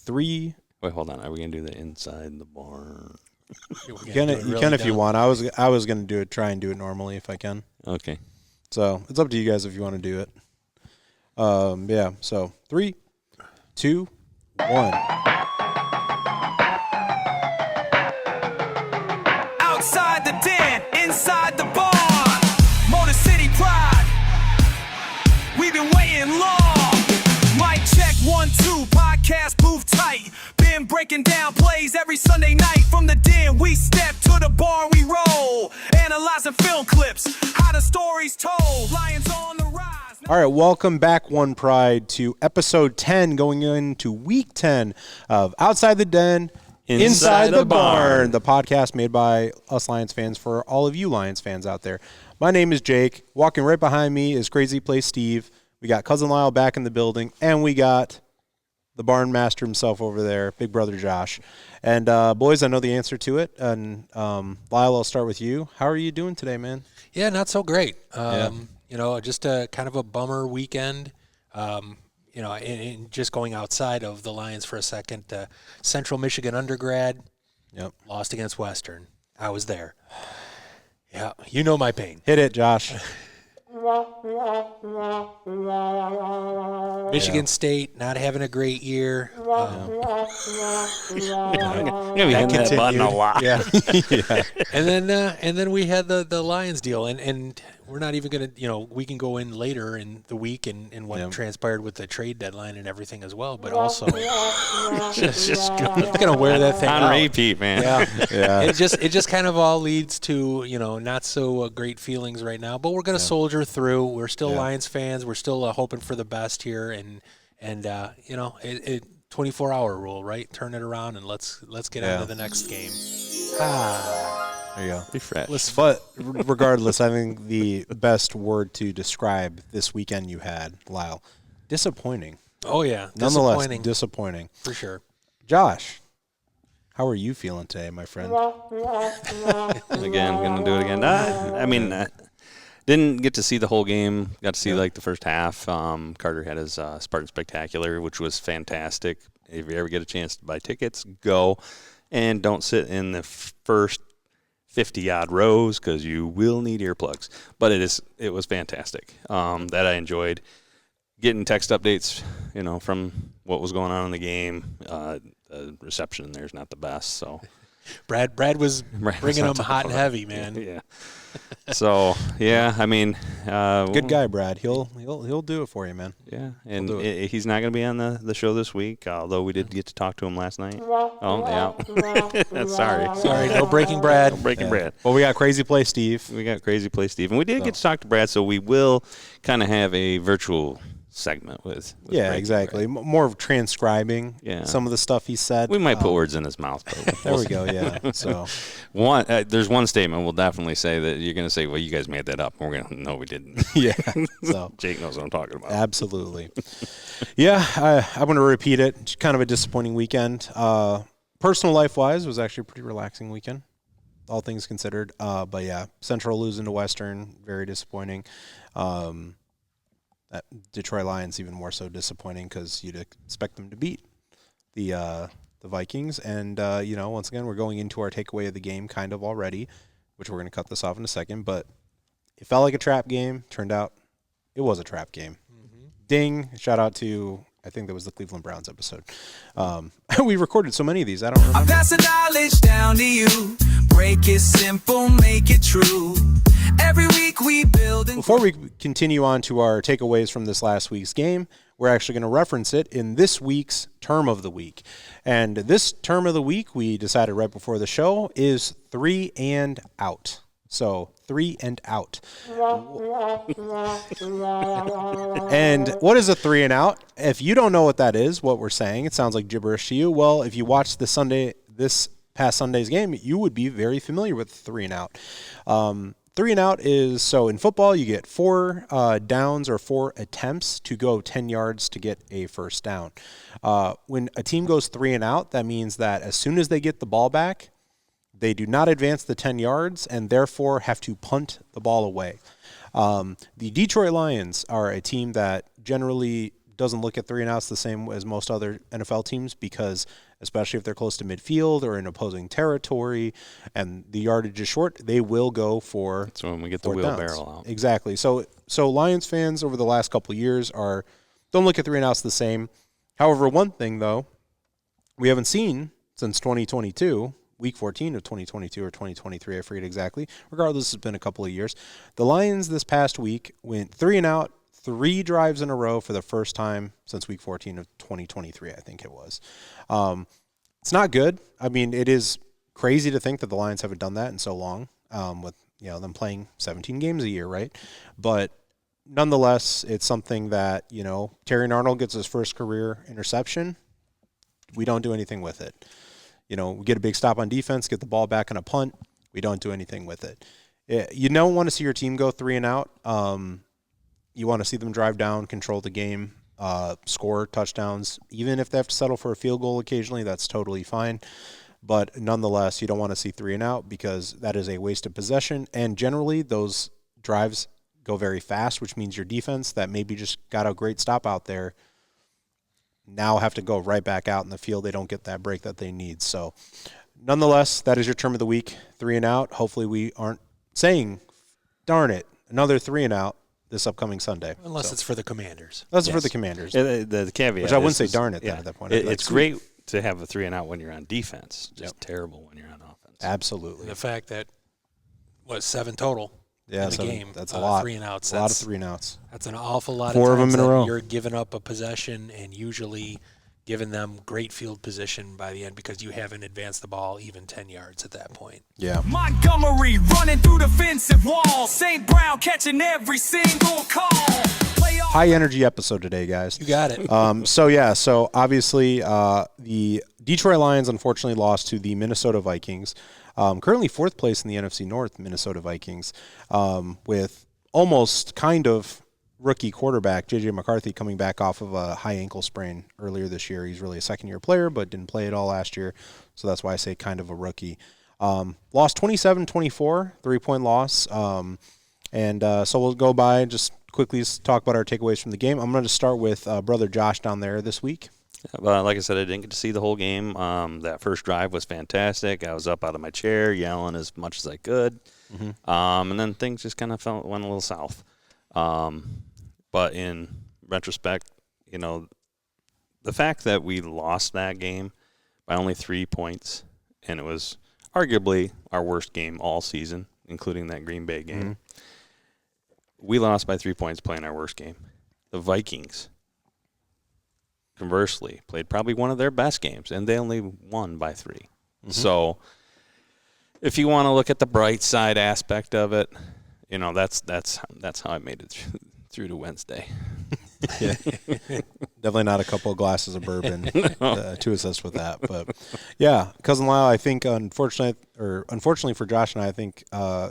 3. Wait, hold on. Are we going to do the inside the barn? You can if you want. I was going to do it. Try and do it normally if I can. Okay. So it's up to you guys if you want to do it. Yeah. So 3, 2, 1. Outside the den, inside the barn. Motor City Pride. We've been waiting long. Mic check 1, 2. Podcast booth tight. Been breaking down plays every Sunday night. From the den, we step to the barn, we roll. Analyzing film clips, how the story's told. Lions on the rise. All right, welcome back, One Pride, to episode 10, going into week 10 of Outside the Den, Inside the Barn, the podcast made by us Lions fans for all of you Lions fans out there. My name is Jake. Walking right behind me is Crazy Play Steve. We got Cousin Lyle back in the building, and we got the barn master himself over there, Big Brother Josh. And, boys, I know the answer to it. And, Lyle, I'll start with you. How are you doing today, man? Yeah, not so great. Yeah. You know, just a kind of a bummer weekend. You know, and just going outside of the Lions for a second, Central Michigan undergrad, lost against Western. I was there. Yeah, you know my pain. Hit it, Josh. Michigan State not having a great year. Yeah, we hit that button a lot. Yeah. Yeah. And then we had the Lions deal, and we're not even going to, you know, we can go in later in the week and what transpired with the trade deadline and everything as well, but also just going to wear that thing on out. repeat, man. Yeah. It just kind of all leads to, you know, not so great feelings right now, but we're going to soldier through. We're still Lions fans. We're still hoping for the best here, and you know, it 24-hour rule, right? Turn it around and let's get on to the next game. There you go. Be fresh. But regardless, I think the best word to describe this weekend you had, Lyle, disappointing. Oh, yeah. Nonetheless, disappointing. For sure. Josh, how are you feeling today, my friend? Again, going to do it again. I mean, didn't get to see the whole game. Got to see, like, the first half. Carter had his Spartan Spectacular, which was fantastic. If you ever get a chance to buy tickets, go. And don't sit in the first 50-odd rows because you will need earplugs. But it was fantastic. That I enjoyed. Getting text updates, you know, from what was going on in the game. The reception there is not the best. So Brad was bringing them hot and heavy, man. Yeah. So yeah, I mean, good guy, Brad. He'll do it for you, man. Yeah, and he's not going to be on the show this week, although we did get to talk to him last night. Oh yeah, sorry, no breaking Brad. No breaking Brad. Well, we got Crazy Play Steve. We got Crazy Play Steve, and we did get to talk to Brad, so we will kind of have a virtual segment with exactly. More of transcribing some of the stuff he said. We might put words in his mouth. But there we go, yeah. So there's one statement we'll definitely say that you're going to say, well, you guys made that up. We're going to, no, we didn't. Yeah. So Jake knows what I'm talking about. Absolutely. Yeah, I'm going to repeat it. It's kind of a disappointing weekend. Personal life-wise, it was actually a pretty relaxing weekend, all things considered. But, yeah, Central losing to Western, very disappointing. Detroit Lions even more so disappointing because you'd expect them to beat the Vikings. And, you know, once again, we're going into our takeaway of the game kind of already, which we're going to cut this off in a second. But it felt like a trap game. Turned out it was a trap game. Mm-hmm. Ding. Shout out to, I think that was the Cleveland Browns episode. We recorded so many of these. I don't remember. I pass the knowledge down to you. Break it simple, make it true. Every week we build and Before we continue on to our takeaways from this last week's game, we're actually going to reference it in this week's term of the week. And this term of the week, we decided right before the show, is 3 and out. So 3 and out. And what is a 3 and out? If you don't know what that is, what we're saying, it sounds like gibberish to you. Well, if you watched this past Sunday's game, you would be very familiar with 3 and out. 3 and out is, so in football, you get 4 downs or 4 attempts to go 10 yards to get a first down. When a team goes 3 and out, that means that as soon as they get the ball back, they do not advance the 10 yards and therefore have to punt the ball away. The Detroit Lions are a team that generally doesn't look at 3-and-outs the same as most other NFL teams because, especially if they're close to midfield or in opposing territory and the yardage is short, they will go for That's when we get the fourth downs. wheelbarrow out. Exactly. So Lions fans over the last couple of years don't look at 3-and-outs the same. However, one thing, though, we haven't seen since 2022, Week 14 of 2022 or 2023, I forget exactly. Regardless, it's been a couple of years. The Lions this past week went 3-and-out, 3 drives in a row for the first time since Week 14 of 2023, I think it was. It's not good. I mean, it is crazy to think that the Lions haven't done that in so long with them playing 17 games a year, right? But nonetheless, it's something that, Terry Arnold gets his first career interception. We don't do anything with it. We get a big stop on defense, get the ball back on a punt. We don't do anything with it. You don't want to see your team go 3-and-out. You want to see them drive down, control the game, score touchdowns. Even if they have to settle for a field goal occasionally, that's totally fine. But nonetheless, you don't want to see 3-and-out because that is a waste of possession. And generally, those drives go very fast, which means your defense that maybe just got a great stop out there now have to go right back out in the field. They don't get that break that they need. So nonetheless, that is your term of the week, 3-and-out. Hopefully we aren't saying, darn it, another 3-and-out this upcoming Sunday. Unless it's for the Commanders. That's for the Commanders. The caveat which I wouldn't say darn it at that point. It's great to have a 3-and-out when you're on defense. Just terrible when you're on offense. Absolutely. And the fact that, 7 total in the game. That's a lot. 3-and-outs. A lot of 3-and-outs. That's an awful lot 4 of of times them in a row. You're giving up a possession and usually giving them great field position by the end because you haven't advanced the ball even 10 yards at that point. Yeah. Montgomery running through defensive wall. St. Brown catching every single call. High energy episode today, guys. You got it. So obviously the Detroit Lions unfortunately lost to the Minnesota Vikings. Currently 4th place in the NFC North, Minnesota Vikings, with almost kind of rookie quarterback J.J. McCarthy coming back off of a high ankle sprain earlier this year. He's really a second-year player, but didn't play at all last year, so that's why I say kind of a rookie. Lost 27-24, 3-point loss. So we'll go by just quickly talk about our takeaways from the game. I'm going to start with brother Josh down there this week. Well, like I said, I didn't get to see the whole game. That first drive was fantastic. I was up out of my chair yelling as much as I could. Mm-hmm. And then things just kind of went a little south. But in retrospect, the fact that we lost that game by only 3 points, and it was arguably our worst game all season, including that Green Bay game. Mm-hmm. We lost by 3 points playing our worst game. The Vikings, conversely, played probably one of their best games, and they only won by 3. Mm-hmm. So if you want to look at the bright side aspect of it, that's how I made it through to Wednesday. Yeah. Definitely not a couple of glasses of bourbon to assist with that. But, yeah, Cousin Lyle, I think unfortunately for Josh and I think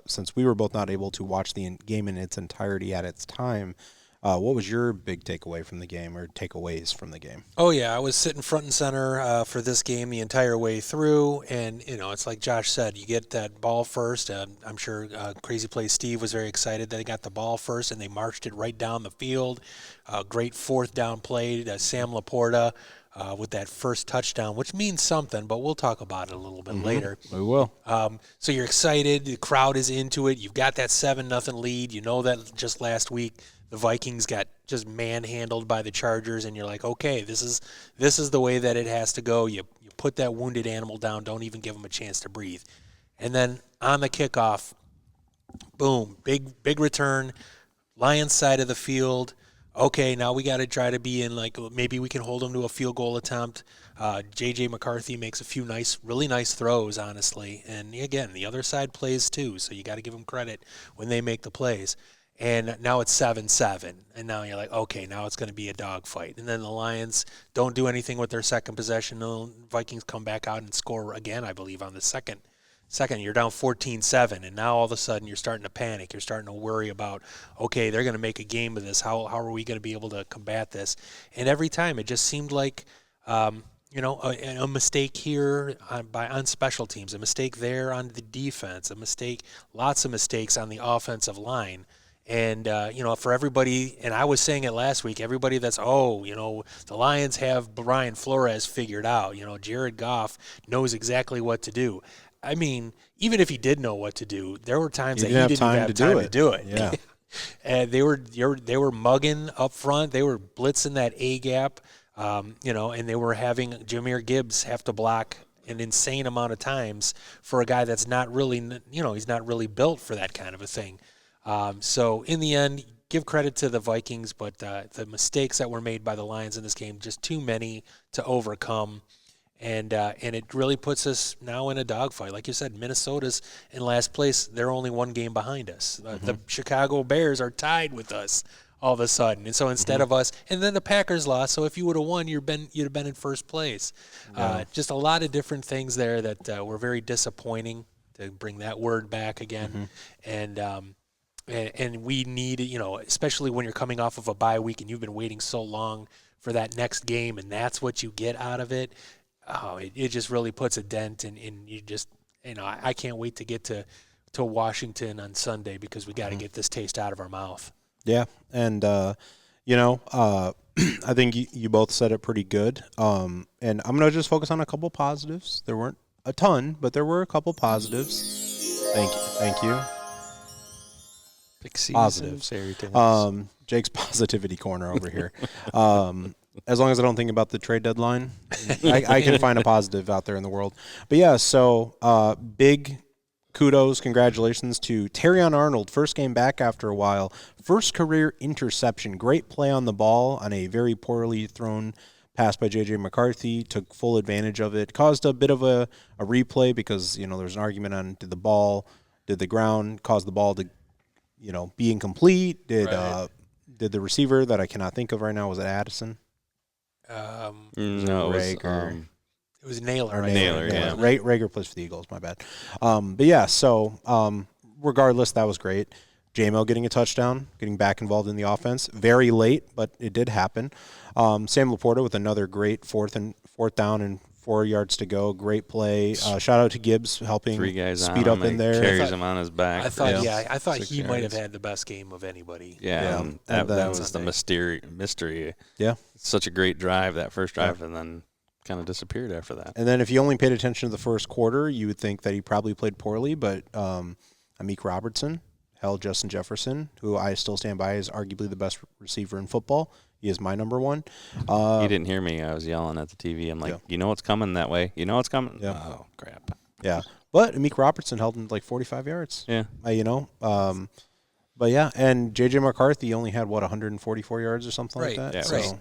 since we were both not able to watch the game in its entirety at its time, what was your big takeaway from the game or takeaways from the game? Oh, yeah. I was sitting front and center for this game the entire way through. And, it's like Josh said, you get that ball first. I'm sure Crazy Play Steve was very excited that they got the ball first, and they marched it right down the field. Great 4th down play to Sam Laporta with that first touchdown, which means something, but we'll talk about it a little bit later. We will. So you're excited. The crowd is into it. You've got that 7-0 lead. You know that just last week the Vikings got just manhandled by the Chargers, and you're like, okay, this is the way that it has to go. You put that wounded animal down, don't even give them a chance to breathe. And then on the kickoff, boom, big return, Lions side of the field. Okay, now we got to try to be in, maybe we can hold them to a field goal attempt. J.J. McCarthy makes a few really nice throws, honestly. And, again, the other side plays too, so you got to give them credit when they make the plays. And now it's 7-7, and now you're like, okay, now it's going to be a dogfight. And then the Lions don't do anything with their second possession. The Vikings come back out and score again, I believe, on the second. You're down 14-7, and now all of a sudden you're starting to panic. You're starting to worry about, okay, they're going to make a game of this. How are we going to be able to combat this? And every time it just seemed like, a mistake here on special teams, a mistake there on the defense, lots of mistakes on the offensive line. And, for everybody, and I was saying it last week, everybody that's, the Lions have Brian Flores figured out. Jared Goff knows exactly what to do. I mean, even if he did know what to do, there were times that he didn't even have time to do it. Yeah. And they were mugging up front. They were blitzing that A gap, and they were having Jahmyr Gibbs have to block an insane amount of times for a guy that's not really, he's not really built for that kind of a thing. So in the end, give credit to the Vikings, but the mistakes that were made by the Lions in this game, just too many to overcome. And it really puts us now in a dogfight. Like you said, Minnesota's in last place. They're only one game behind us. The Chicago Bears are tied with us all of a sudden. And so instead of us, and then the Packers lost. So if you would have won, you'd have been in first place. Just a lot of different things there that were very disappointing, to bring that word back again. And we need, especially when you're coming off of a bye week and you've been waiting so long for that next game, and that's what you get out of it. It just really puts a dent in you just, I can't wait to get to Washington on Sunday, because we got to get this taste out of our mouth. Yeah. And, I think you both said it pretty good. And I'm going to just focus on a couple positives. There weren't a ton, but there were a couple positives. Thank you. Big season, Positives. fairy tales. Jake's positivity corner over here. As long as I don't think about the trade deadline, I can find a positive out there in the world. But yeah, so big kudos, congratulations to Terrion Arnold. First game back after a while. First career interception. Great play on the ball on a very poorly thrown pass by J.J. McCarthy. Took full advantage of it. Caused a bit of a replay because, there was an argument on did the ground cause the ball to, be incomplete? Did the receiver that I cannot think of right now, was it Addison? No, Rager. It was Naylor. Naylor, yeah. Rager plays for the Eagles, my bad. But yeah, so regardless, that was great. J-Mo getting a touchdown, getting back involved in the offense. Very late, but it did happen. Sam Laporta with another great fourth down and 4 yards to go. Great play. Shout out to Gibbs helping 3 guys speed on up in there. Carries him on his back. I thought he might have had the best game of anybody. Yeah, that was Sunday. the mystery. Yeah. Such a great drive, that first drive, and then kind of disappeared after that. And then if you only paid attention to the first quarter, you would think that he probably played poorly, but Amik Robertson held Justin Jefferson, who I still stand by is arguably the best receiver in football. He is my number one. He didn't hear me. I was yelling at the TV. I'm like, You know what's coming that way. You know what's coming? Yeah. Oh, crap. Yeah. But Amik Robertson held him like 45 yards. Yeah. But yeah, and J.J. McCarthy only had, 144 yards or something like that? Yeah, so,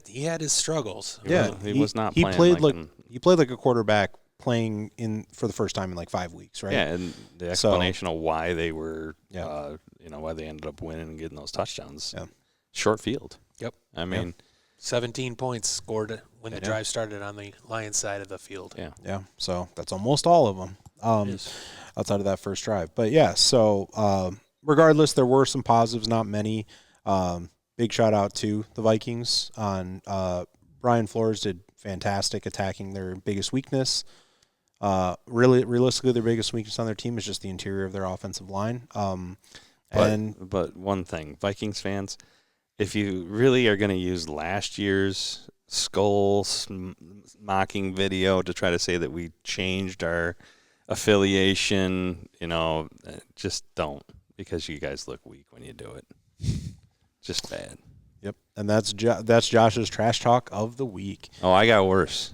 He had his struggles. He was not he playing he played like a quarterback playing for the first time in like 5 weeks, right? Yeah, and the explanation of why they were, why they ended up winning and getting those touchdowns. Yeah. Short field. Yep. I mean, 17 points scored when the drive started on the Lions side of the field. Yeah. Yeah. So that's almost all of them outside of that first drive. But yeah, so regardless, there were some positives, not many. Big shout out to the Vikings on Brian Flores did fantastic attacking their biggest weakness. Realistically, their biggest weakness on their team is just the interior of their offensive line. But one thing, Vikings fans, if you really are going to use last year's skull mocking video to try to say that we changed our affiliation, just don't, because you guys look weak when you do it. Just bad. Yep, and that's Josh's trash talk of the week. Oh, I got worse.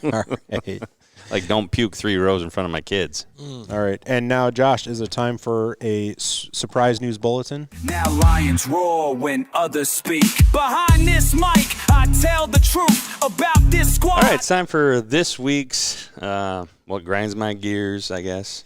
All right. Like, don't puke 3 rows in front of my kids. All right. And now, Josh, is it time for a surprise news bulletin? Now lions roar when others speak. Behind this mic, I tell the truth about this squad. All right, it's time for this week's what grinds my gears, I guess.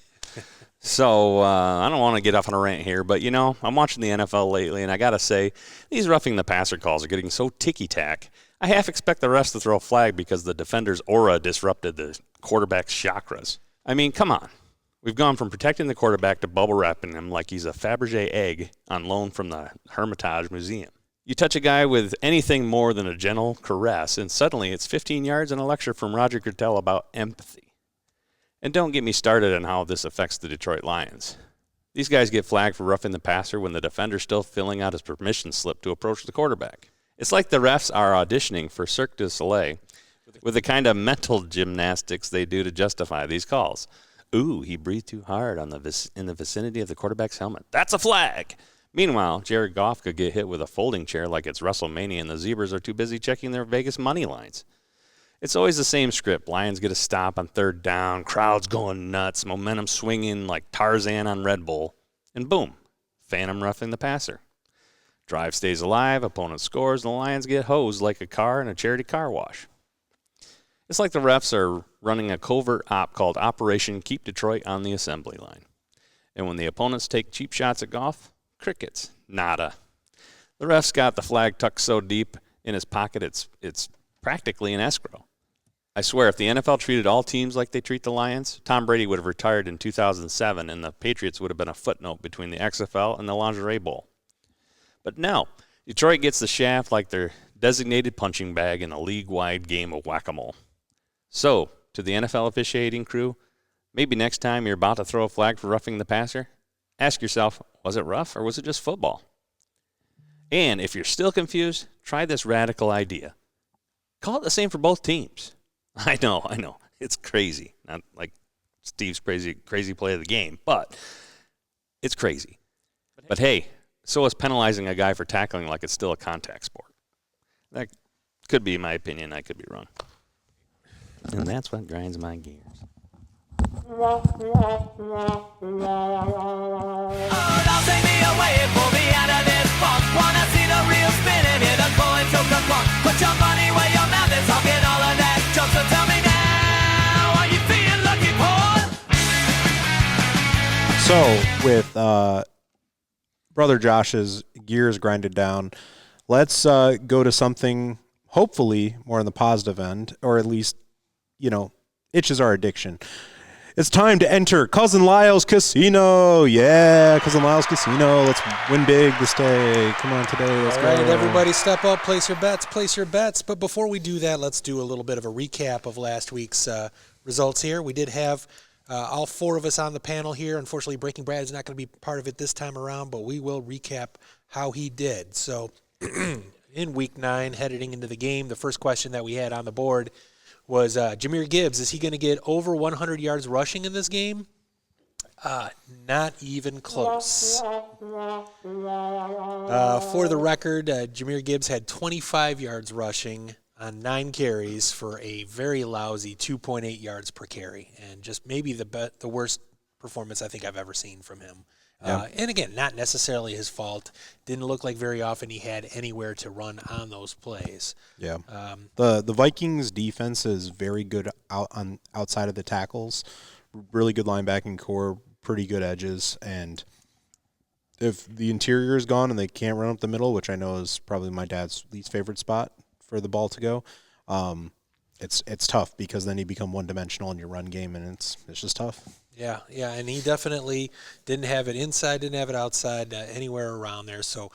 So I don't want to get off on a rant here, but, I'm watching the NFL lately, and I got to say, these roughing the passer calls are getting so ticky-tack. I half expect the refs to throw a flag because the defender's aura disrupted the quarterback's chakras. I mean, come on. We've gone from protecting the quarterback to bubble wrapping him like he's a Fabergé egg on loan from the Hermitage Museum. You touch a guy with anything more than a gentle caress, and suddenly it's 15 yards and a lecture from Roger Goodell about empathy. And don't get me started on how this affects the Detroit Lions. These guys get flagged for roughing the passer when the defender's still filling out his permission slip to approach the quarterback. It's like the refs are auditioning for Cirque du Soleil with the kind of mental gymnastics they do to justify these calls. Ooh, he breathed too hard in the vicinity of the quarterback's helmet. That's a flag! Meanwhile, Jared Goff could get hit with a folding chair like it's WrestleMania and the Zebras are too busy checking their Vegas money lines. It's always the same script. Lions get a stop on third down, crowds going nuts, momentum swinging like Tarzan on Red Bull, and boom, phantom roughing the passer. Drive stays alive, opponent scores, and the Lions get hosed like a car in a charity car wash. It's like the refs are running a covert op called Operation Keep Detroit on the assembly line. And when the opponents take cheap shots at Goff, crickets, nada. The ref's got the flag tucked so deep in his pocket it's practically an escrow. I swear, if the NFL treated all teams like they treat the Lions, Tom Brady would have retired in 2007 and the Patriots would have been a footnote between the XFL and the Lingerie Bowl. But no, Detroit gets the shaft like their designated punching bag in a league-wide game of whack-a-mole. So, to the NFL officiating crew, maybe next time you're about to throw a flag for roughing the passer, ask yourself, was it rough or was it just football? And if you're still confused, try this radical idea. Call it the same for both teams. I know. It's crazy. Not like Steve's crazy play of the game, but it's crazy. But hey, so is penalizing a guy for tackling like it's still a contact sport. That could be my opinion. I could be wrong. And that's what grinds my gears. Oh, now take me away, pull me out of this funk. Wanna see the real spin and hit a coin, choke the clock. Put your money where your mouth is, I'll get all of that junk. So tell me now, are you feeling lucky, Paul? So, with Brother Josh's gears grinded down, let's go to something hopefully more on the positive end, or at least, itches our addiction. It's time to enter Cousin Lyle's Casino. Yeah, Cousin Lyle's Casino. Let's win big this day. Come on today. Let's All go. right, everybody step up, place your bets. But before we do that, let's do a little bit of a recap of last week's results here. We did have all four of us on the panel here. Unfortunately, Breaking Brad is not going to be part of it this time around, but we will recap how he did. So in Week 9, heading into the game, the first question that we had on the board was Jahmyr Gibbs. Is he going to get over 100 yards rushing in this game? Not even close. For the record, Jahmyr Gibbs had 25 yards rushing on 9 carries for a very lousy 2.8 yards per carry, and just maybe the worst performance I think I've ever seen from him. Yeah. And again, not necessarily his fault. Didn't look like very often he had anywhere to run on those plays. Yeah. The Vikings defense is very good outside of the tackles. Really good linebacking core, pretty good edges, and if the interior is gone and they can't run up the middle, which I know is probably my dad's least favorite spot for the ball to go, it's tough because then you become one-dimensional in your run game, and it's just tough. Yeah, and he definitely didn't have it inside, didn't have it outside, anywhere around there. So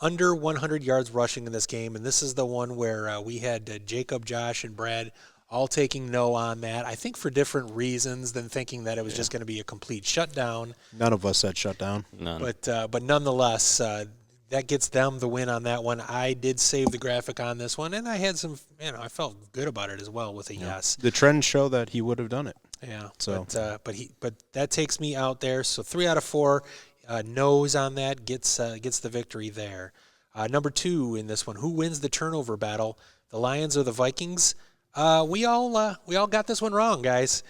under 100 yards rushing in this game, and this is the one where we had Jacob, Josh, and Brad all taking no on that. I think for different reasons than thinking that it was just going to be a complete shutdown. None of us said shutdown. None. But nonetheless, that gets them the win on that one. I did save the graphic on this one, and I had some, I felt good about it as well with a yes. The trends show that he would have done it. Yeah. So, but that takes me out there. So 3 out of 4 no's on that gets the victory there. Number 2 in this one, who wins the turnover battle, the Lions or the Vikings? We all got this one wrong, guys.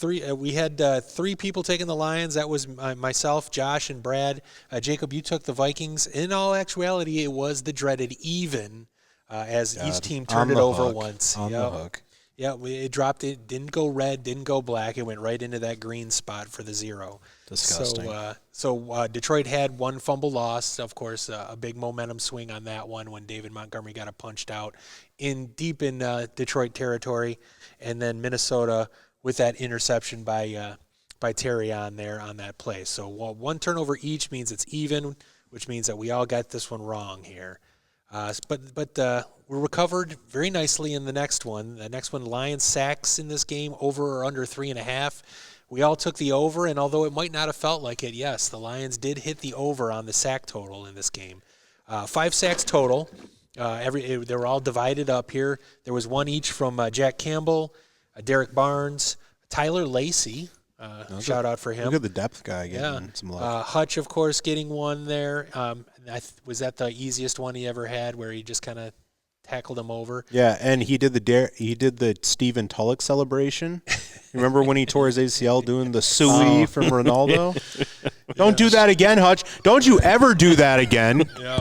We had 3 people taking the Lions. That was myself, Josh, and Brad. Jacob, you took the Vikings. In all actuality, it was the dreaded even, as each team turned it over once. On the hook. Yeah, it dropped. It didn't go red, didn't go black. It went right into that green spot for the 0. Disgusting. So Detroit had 1 fumble loss. Of course, a big momentum swing on that one when David Montgomery got punched out deep in Detroit territory, and then Minnesota with that interception by Terry on that play. So 1 turnover each means it's even, which means that we all got this one wrong here. But we recovered very nicely in the next one. The next one, Lions sacks in this game over or under 3.5. we all took the over, and although it might not have felt like it, yes, the Lions did hit the over on the sack total in this game. 5 sacks total. They were all divided up here. There was one each from Jack Campbell, Derek Barnes, Tyler Lacey. Shout out for him. Look at the depth guy getting some love. Hutch, of course, getting one there. Was that the easiest one he ever had, where he just kind of tackled him over? Yeah, and he did the Stephen Tulloch celebration. Remember when he tore his ACL doing the suey from Ronaldo? Don't do that again, Hutch. Don't you ever do that again. Yeah.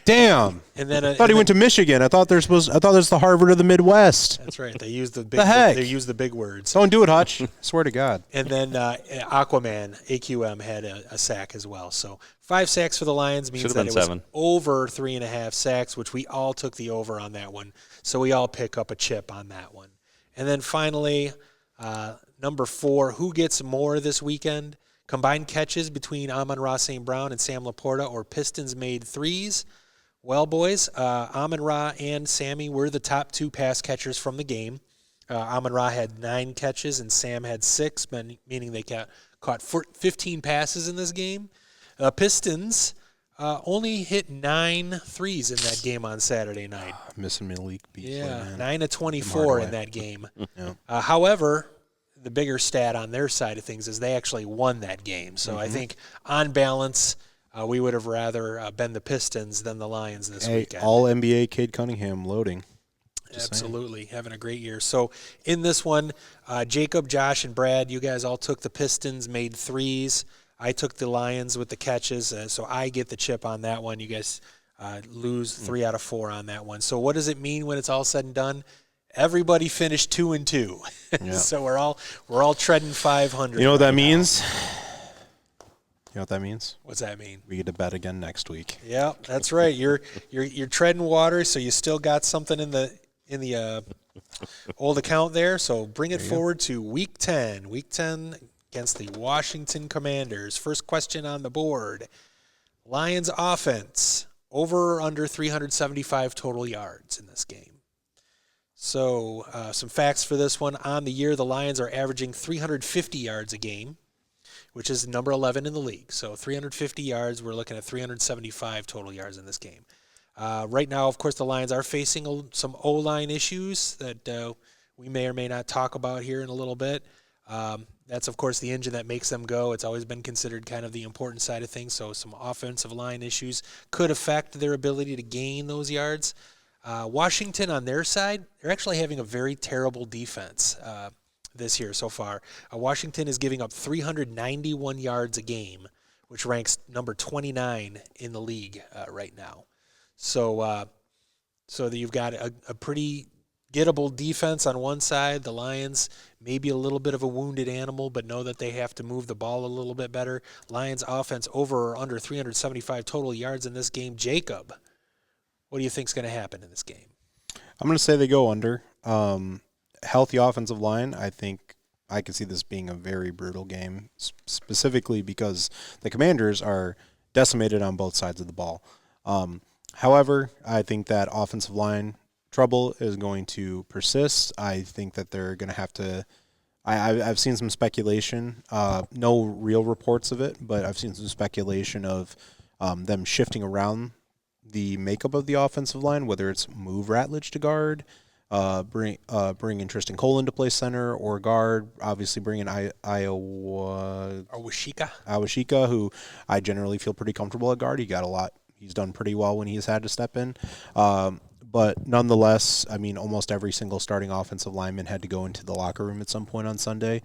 Damn. And then I thought he went to Michigan. I thought this was the Harvard of the Midwest. That's right. They used the big. They used the big words. Don't do it, Hutch. I swear to God. And then Aquaman, AQM, had a sack as well. So 5 sacks for the Lions means that it was 7. over 3.5 sacks, which we all took the over on that one. So we all pick up a chip on that one. And then finally, number 4, who gets more this weekend? Combined catches between Amon-Ra St. Brown and Sam Laporta, or Pistons made threes? Well, boys, Amon-Ra and Sammy were the top 2 pass catchers from the game. Amon-Ra had 9 catches and Sam had 6, meaning they caught 15 passes in this game. Pistons only hit 9 threes in that game on Saturday night. Missing Malik Beasley. Yeah, man. 9 of 24 in that game. Yeah. However, the bigger stat on their side of things is they actually won that game. So I think on balance, we would have rather been the Pistons than the Lions this weekend. All NBA Cade Cunningham loading. Absolutely, having a great year. So in this one, Jacob, Josh, and Brad, you guys all took the Pistons, made threes. I took the Lions with the catches, so I get the chip on that one. You guys lose 3 out of 4 on that one. So what does it mean when it's all said and done? Everybody finished 2-2, Yeah. so we're all treading 500. You know what that means? You know what that means? What's that mean? We get to bet again next week. Yeah, that's right. You're treading water, so you still got something in the old account there. So bring it forward to Week 10. Week 10 against the Washington Commanders. First question on the board: Lions offense, over or under 375 total yards in this game. So some facts for this one. On the year, the Lions are averaging 350 yards a game, which is number 11 in the league. So 350 yards, we're looking at 375 total yards in this game. Right now, of course, the Lions are facing some O-line issues that we may or may not talk about here in a little bit. That's, of course, the engine that makes them go. It's always been considered kind of the important side of things, so some offensive line issues could affect their ability to gain those yards. Washington, on their side, they're actually having a very terrible defense this year so far. Washington is giving up 391 yards a game, which ranks number 29 in the league right now. So you've got a pretty gettable defense on one side. The Lions, maybe a little bit of a wounded animal, but know that they have to move the ball a little bit better. Lions offense over or under 375 total yards in this game. Jacob, what do you think is going to happen in this game? I'm going to say they go under. Healthy offensive line, I think I can see this being a very brutal game, specifically because the Commanders are decimated on both sides of the ball. However, I think that offensive line trouble is going to persist. I think that they're going to have to I've seen some speculation, no real reports of it, but I've seen some speculation of them shifting around the makeup of the offensive line, whether it's move Ratledge to guard, bring Tristan Cole into play center or guard, obviously bring in Awashika, who I generally feel pretty comfortable at guard. He's done pretty well when he's had to step in. But nonetheless, I mean, almost every single starting offensive lineman had to go into the locker room at some point on Sunday,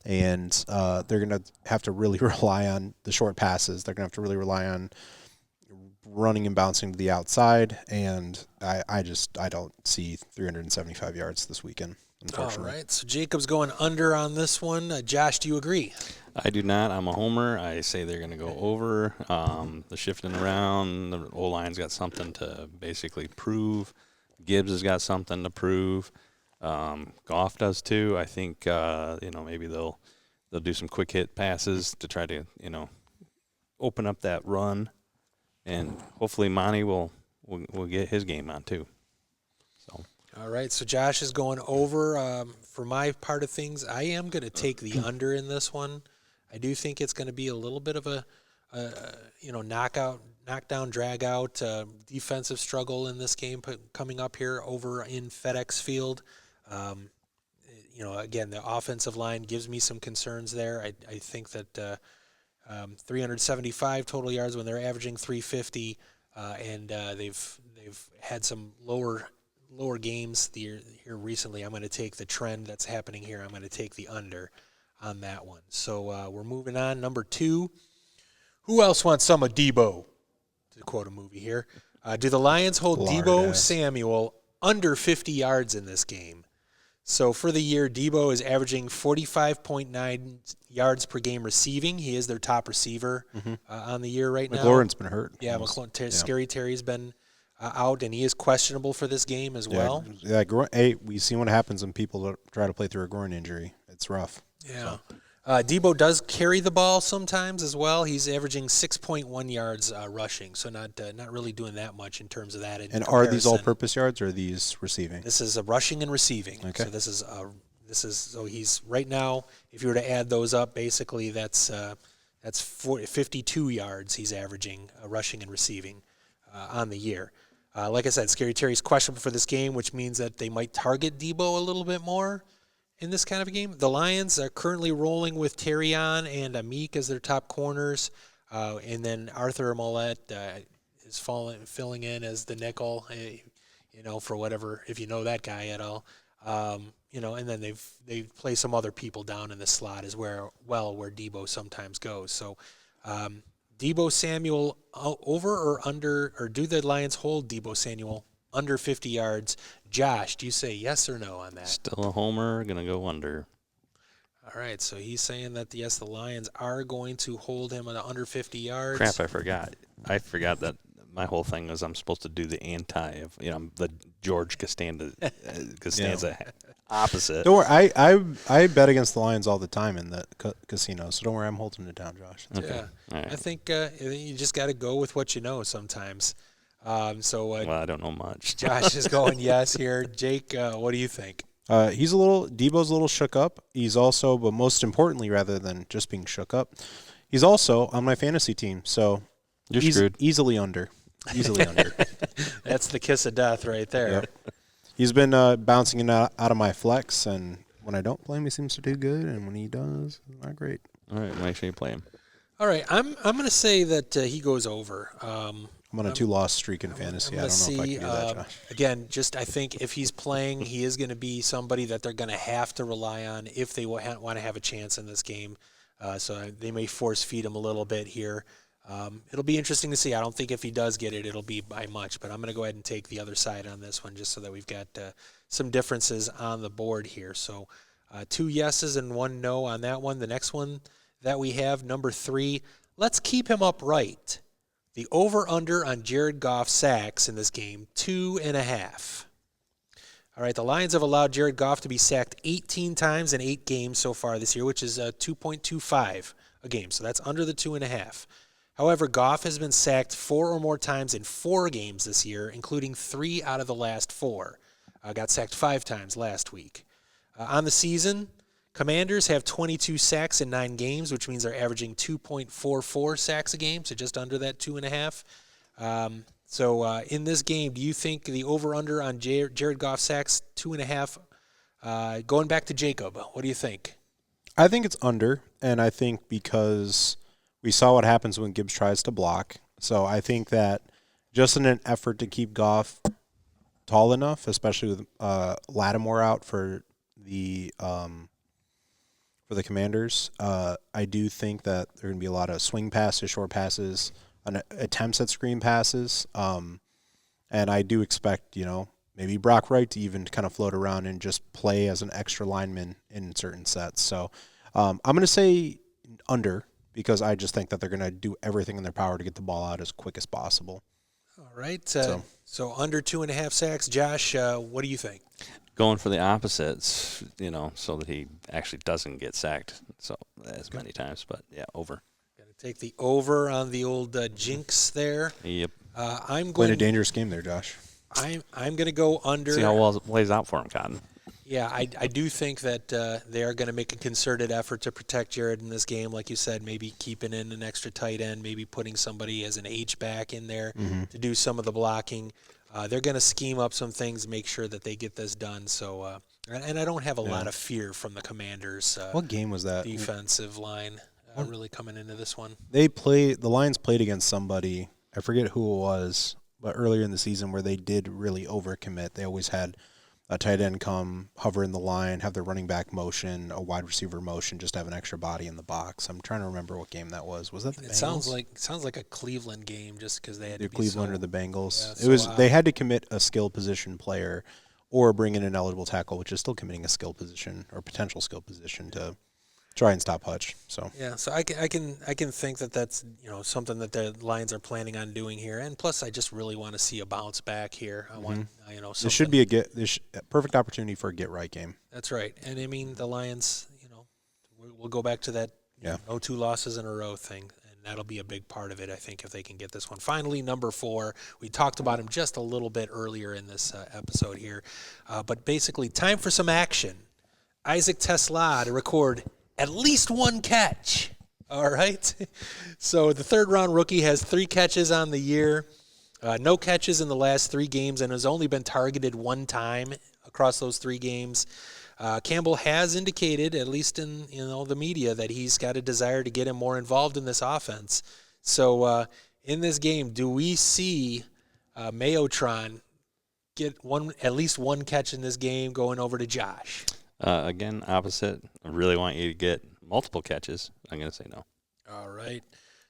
and they're going to have to really rely on the short passes. They're going to have to really rely on running and bouncing to the outside, and I don't see 375 yards this weekend, unfortunately. All right, so Jacob's going under on this one. Josh, do you agree? I do not. I'm a homer. I say they're going to go over. The shifting around, the O-line's got something to basically prove. Gibbs has got something to prove. Goff does too. I think maybe they'll do some quick hit passes to try to open up that run, and hopefully Monty will get his game on too. So All right, so Josh is going over. For my part of things, I am going to take the under in this one. I do think it's going to be a little bit of a knockdown, drag out, defensive struggle in this game coming up here over in FedEx Field. Again, the offensive line gives me some concerns there. I think that 375 total yards when they're averaging 350, and they've had some lower games here recently. I'm going to take the trend that's happening here. I'm going to take the under on that one. So we're moving on. Number 2. Who else wants some of Debo? To quote a movie here. Do the Lions hold Debo Samuel under 50 yards in this game? So for the year, Debo is averaging 45.9 yards per game receiving. He is their top receiver on the year right now. McLaurin's been hurt. Yeah, Scary Terry's been out, and he is questionable for this game as well. Yeah, hey, we've seen what happens when people try to play through a groin injury. It's rough. Yeah. So. Debo does carry the ball sometimes as well. He's averaging 6.1 yards rushing, so not really doing that much in terms of that. And comparison. Are these all-purpose yards or are these receiving? This is a rushing and receiving. Okay. So this is so he's right now. If you were to add those up, basically that's 52 yards he's averaging rushing and receiving on the year. Like I said, Scary Terry's questionable for this game, which means that they might target Debo a little bit more in this kind of a game. The Lions are currently rolling with Terrion and Amik as their top corners, and then Arthur Mollett is filling in as the nickel, for whatever, if you know that guy at all. And then they play some other people down in the slot as where Debo sometimes goes. So Debo Samuel over or under, or do the Lions hold Debo Samuel under 50 yards? Josh, do you say yes or no on that? Still a homer, going to go under. All right, so he's saying that, yes, the Lions are going to hold him at under 50 yards. Crap, I forgot. I forgot that my whole thing was I'm supposed to do the anti of, the George Costanza opposite. Don't worry, I bet against the Lions all the time in the casino, so don't worry, I'm holding it down, Josh. Okay. Yeah, right. I think you just got to go with what you know sometimes. Well, I don't know much. Josh is going yes here. Jake, what do you think? Debo's a little shook up. He's also, but most importantly, rather than just being shook up, he's also on my fantasy team. So you're screwed. Easily under. That's the kiss of death right there. Yep. He's been bouncing in out of my flex, and when I don't play him, he seems to do good, and when he does, not great. All right, make sure you play him. All right, I'm going to say that he goes over. I'm on a 2-loss streak in fantasy. I don't know if I can do that, Josh. Again, I think if he's playing, he is going to be somebody that they're going to have to rely on if they want to have a chance in this game. So they may force feed him a little bit here. It'll be interesting to see. I don't think if he does get it, it'll be by much. But I'm going to go ahead and take the other side on this one just so that we've got some differences on the board here. So 2 yeses and 1 no on that one. The next one that we have, number 3, let's keep him upright. The over-under on Jared Goff sacks in this game, 2.5. All right, the Lions have allowed Jared Goff to be sacked 18 times in 8 games so far this year, which is 2.25 a game. So that's under the 2.5. However, Goff has been sacked 4 or more times in 4 games this year, including 3 out of the last 4. Got sacked 5 times last week. On the season, Commanders have 22 sacks in 9 games, which means they're averaging 2.44 sacks a game, so just under that 2.5. So in this game, do you think the over-under on Jared Goff sacks 2.5? Going back to Jacob, what do you think? I think it's under, and I think because we saw what happens when Gibbs tries to block. So I think that just in an effort to keep Goff tall enough, especially with Lattimore out for the Commanders, I do think that there are going to be a lot of swing passes, short passes, attempts at screen passes, and I do expect, maybe Brock Wright to even kind of float around and just play as an extra lineman in certain sets. So I'm going to say under because I just think that they're going to do everything in their power to get the ball out as quick as possible. All right, so under 2.5 sacks. Josh, what do you think? Going for the opposites, so that he actually doesn't get sacked as many times. But, yeah, over. Going to take the over on the old jinx there. Yep. Playing a dangerous game there, Josh. I'm going to go under. See how well it plays out for him, Cotton. Yeah, I do think that they are going to make a concerted effort to protect Jared in this game. Like you said, maybe keeping in an extra tight end, maybe putting somebody as an H-back in there to do some of the blocking. They're going to scheme up some things, make sure that they get this done. So, and I don't have a lot of fear from the Commanders. What game was that? Defensive line really coming into this one. The Lions played against somebody, I forget who it was, but earlier in the season where they did really overcommit. They always had a tight end come, hover in the line, have their running back motion, a wide receiver motion, just have an extra body in the box. I'm trying to remember what game that was. Was that the Bengals? It sounds like a Cleveland game, just because they had the to be Cleveland or the Bengals. Yeah, they had to commit a skill position player or bring in an eligible tackle, which is still committing a skill position or potential skill position to try and stop Hutch. So yeah, so I can think that that's something that the Lions are planning on doing here, and plus I just really want to see a bounce back here. I want something. This should be a perfect opportunity for a get right game. That's right, and I mean the Lions, we'll go back to that no 2 losses in a row thing, and that'll be a big part of it. I think if they can get this one. Finally, number 4, we talked about him just a little bit earlier in this episode here, but basically time for some action. Isaac Tesla to record at least 1 catch. All right. So the third-round rookie has 3 catches on the year, no catches in the last 3 games, and has only been targeted 1 time across those 3 games. Campbell has indicated, at least in the media, that he's got a desire to get him more involved in this offense. So in this game, do we see Mayotron get at least 1 catch in this game going over to Josh? Again, opposite. I really want you to get multiple catches. I'm going to say no. All right.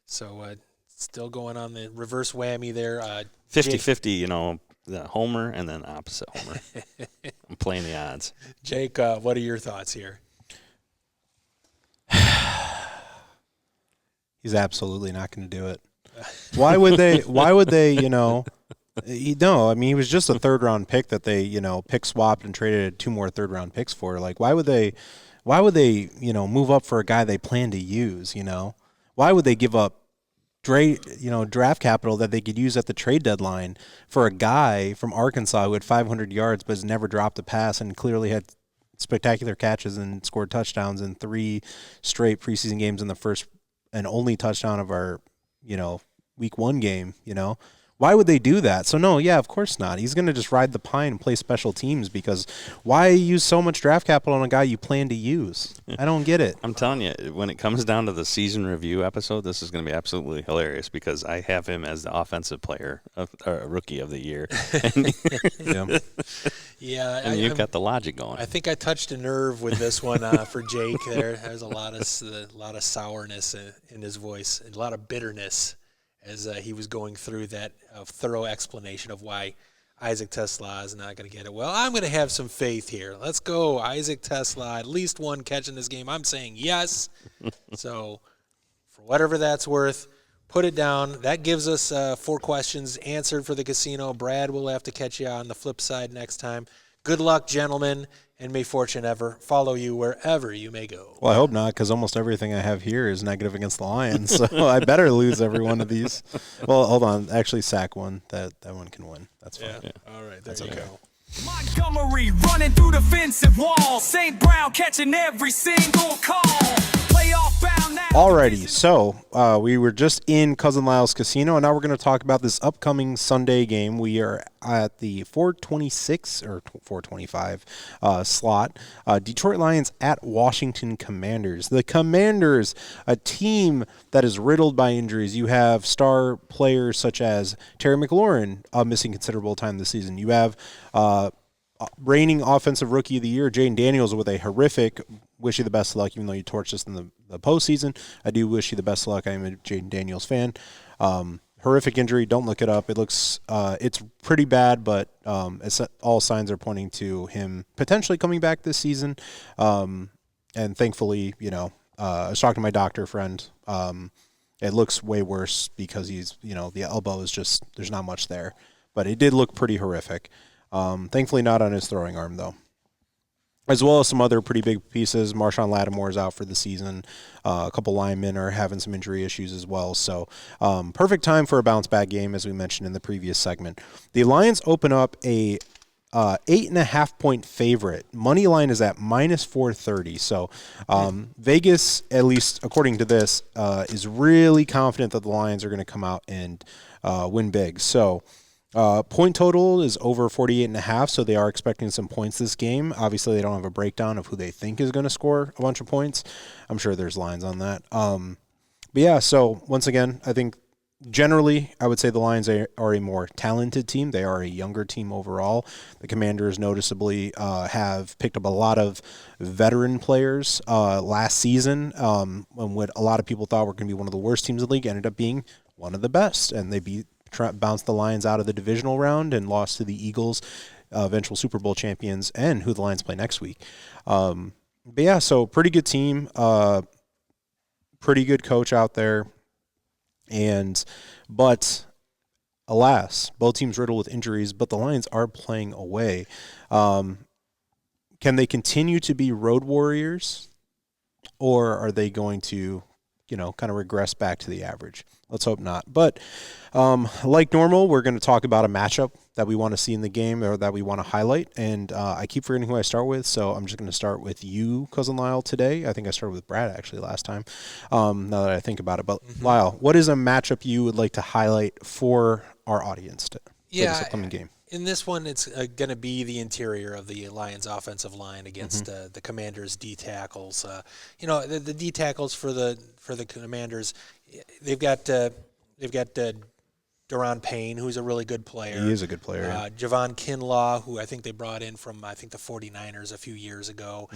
So still going on the reverse whammy there. 50-50, the homer and then opposite homer. I'm playing the odds. Jake, what are your thoughts here? He's absolutely not going to do it. Why would they, No, I mean, he was just a third-round pick that they, pick swapped and traded 2 more third-round picks for. Like, why would they, move up for a guy they plan to use, Why would they give up, draft capital that they could use at the trade deadline for a guy from Arkansas who had 500 yards but has never dropped a pass and clearly had spectacular catches and scored touchdowns in 3 straight preseason games in the first and only touchdown of our, week 1 game, Why would they do that? So, no, yeah, of course not. He's going to just ride the pine and play special teams because why use so much draft capital on a guy you plan to use? I don't get it. I'm telling you, when it comes down to the season review episode, this is going to be absolutely hilarious because I have him as the offensive player, rookie of the year. And you've got the logic going. I think I touched a nerve with this one for Jake there. There's a lot of sourness in his voice, a lot of bitterness as he was going through that thorough explanation of why Isaac Tesla is not going to get it. Well, I'm going to have some faith here. Let's go, Isaac Tesla. At least 1 catch in this game. I'm saying yes. So for whatever that's worth, put it down. That gives us 4 questions answered for the casino. Brad will have to catch you on the flip side next time. Good luck, gentlemen, and may fortune ever follow you wherever you may go. Well, I hope not, because almost everything I have here is negative against the Lions, so I better lose every one of these. Well, hold on. Actually, sack one. That one can win. That's fine. Yeah. All right, there you go. Montgomery running through the defensive wall. St. Brown catching every single call. Playoff bound now. Alrighty, so we were just in Cousin Lyle's Casino, and now we're going to talk about this upcoming Sunday game. We are at the 426 or 425 slot. Detroit Lions at Washington Commanders. The Commanders, a team that is riddled by injuries. You have star players such as Terry McLaurin missing considerable time this season. You have reigning offensive rookie of the year, Jaden Daniels, with a horrific, wish you the best of luck, even though you torched us in the postseason. I do wish you the best of luck. I am a Jaden Daniels fan. Horrific injury. Don't look it up. It looks, it's pretty bad, but all signs are pointing to him potentially coming back this season. And thankfully, I was talking to my doctor friend. It looks way worse because he's, the elbow is just, there's not much there. But it did look pretty horrific. Thankfully not on his throwing arm, though. as well as some other pretty big pieces. Marshawn Lattimore is out for the season. A couple linemen are having some injury issues as well. So perfect time for a bounce-back game, as we mentioned in the previous segment. The Lions open up a 8.5-point favorite. Money line is at minus 430. So Vegas, at least according to this, is really confident that the Lions are going to come out and win big. So point total is over 48.5, so they are expecting some points this game. Obviously, they don't have a breakdown of who they think is going to score a bunch of points. I'm sure there's lines on that. But yeah, so once again, I think generally I would say the Lions are a more talented team. They are a younger team overall. The Commanders noticeably have picked up a lot of veteran players last season, when what a lot of people thought were going to be one of the worst teams in the league ended up being one of the best, and they bounced the Lions out of the divisional round and lost to the Eagles, eventual Super Bowl champions, and who the Lions play next week. But yeah, so pretty good team, pretty good coach out there, but alas, both teams riddled with injuries, but the Lions are playing away. Can they continue to be road warriors, or are they going to, kind of regress back to the average? Let's hope not. But like normal, we're going to talk about a matchup that we want to see in the game or that we want to highlight. And I keep forgetting who I start with, so I'm just going to start with you, Cousin Lyle, today. I think I started with Brad, actually, last time, now that I think about it. But, Lyle, what is a matchup you would like to highlight for our audience for this upcoming game? In this one, it's going to be the interior of the Lions' offensive line against the Commanders' D tackles. The D tackles for the Commanders, they've got Daron Payne, who's a really good player. He is a good player. Javon Kinlaw, who I think they brought in from, the 49ers a few years ago.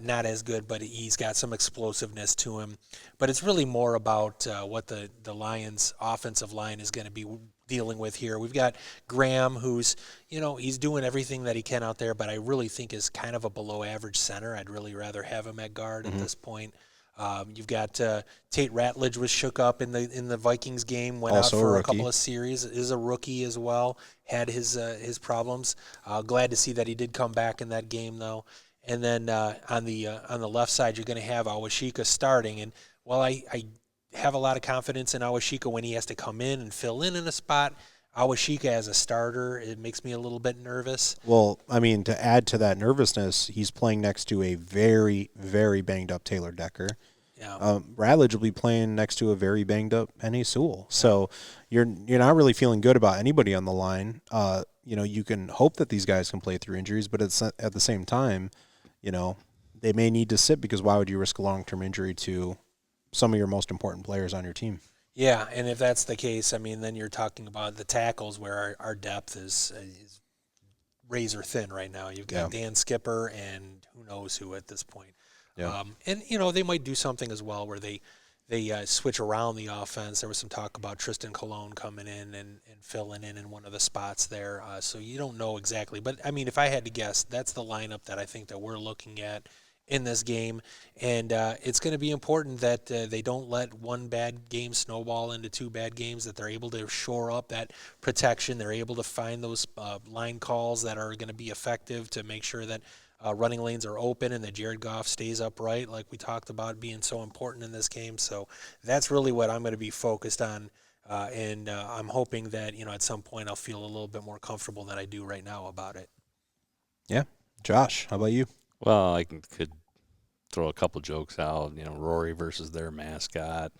Not as good, but he's got some explosiveness to him. But it's really more about what the Lions' offensive line is going to be dealing with here. We've got Graham, who's, he's doing everything that he can out there, but I really think is kind of a below-average center. I'd really rather have him at guard at this point. You've got Tate Ratledge was shook up in the Vikings game, went Also out for a a couple of series. Is a rookie as well. Had his problems. Glad to see that he did come back in that game though. And then on the left side, you're going to have Awashika starting. And while I have a lot of confidence in Awashika when he has to come in and fill in a spot, Awashika as a starter, it makes me a little bit nervous. Well, I mean, to add to that nervousness, he's playing next to a very, very banged-up Taylor Decker. Yeah. Radledge will be playing next to a very banged-up Penny Sewell. So you're not really feeling good about anybody on the line. You can hope that these guys can play through injuries, but at the same time, they may need to sit, because why would you risk a long-term injury to some of your most important players on your team? Yeah, and if that's the case, then you're talking about the tackles where our depth is razor thin right now. You've got Dan Skipper and who knows who at this point. Yeah. And they might do something as well where they switch around the offense. There was some talk about Tristan Colon coming in and filling in one of the spots there. So you don't know exactly. But, if I had to guess, that's the lineup that I think that we're looking at in this game, and it's going to be important that they don't let one bad game snowball into two bad games, that they're able to shore up that protection. They're able to find those line calls that are going to be effective to make sure that running lanes are open and that Jared Goff stays upright, like we talked about being so important in this game. So that's really what I'm going to be focused on, and I'm hoping that, at some point I'll feel a little bit more comfortable than I do right now about it. Yeah. Josh, how about you? Well, I could throw a couple jokes out. Rory versus their mascot,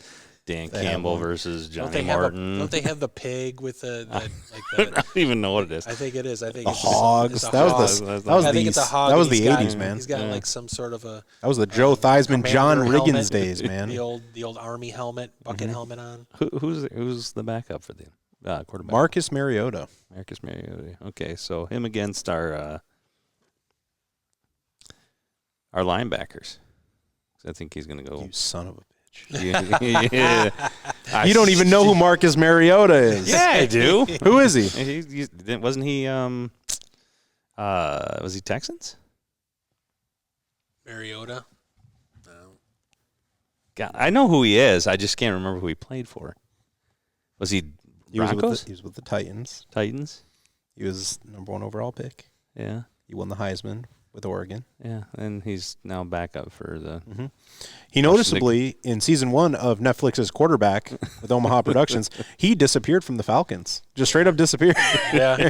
Dan Campbell versus Johnny Martin. Don't they have the pig with the I don't even know what it is. I think it is. I think The it's hogs. It's That was I think it's a hog. That was and the he's got- 80s, man. He's got like some sort of a. That was the Joe Theismann, John commander Riggins helmet, days, man. The old Army helmet, bucket helmet on. Who's the backup for the quarterback? Marcus Mariota. Marcus Mariota. Okay, so him against our linebackers. I think he's going to go. You son of a bitch. Yeah. You don't even know who Marcus Mariota is. Yeah, I do. Who is he? Wasn't he? Was he Texans? Mariota. No. God, I know who he is. I just can't remember who he played for. Was he Broncos? He was with the Titans. Titans? He was #1 overall pick. Yeah. He won the Heisman with Oregon. Yeah, and he's now back up for the. He noticeably, in season 1 of Netflix's Quarterback with Omaha Productions, he disappeared from the Falcons. Just straight up disappeared. Yeah.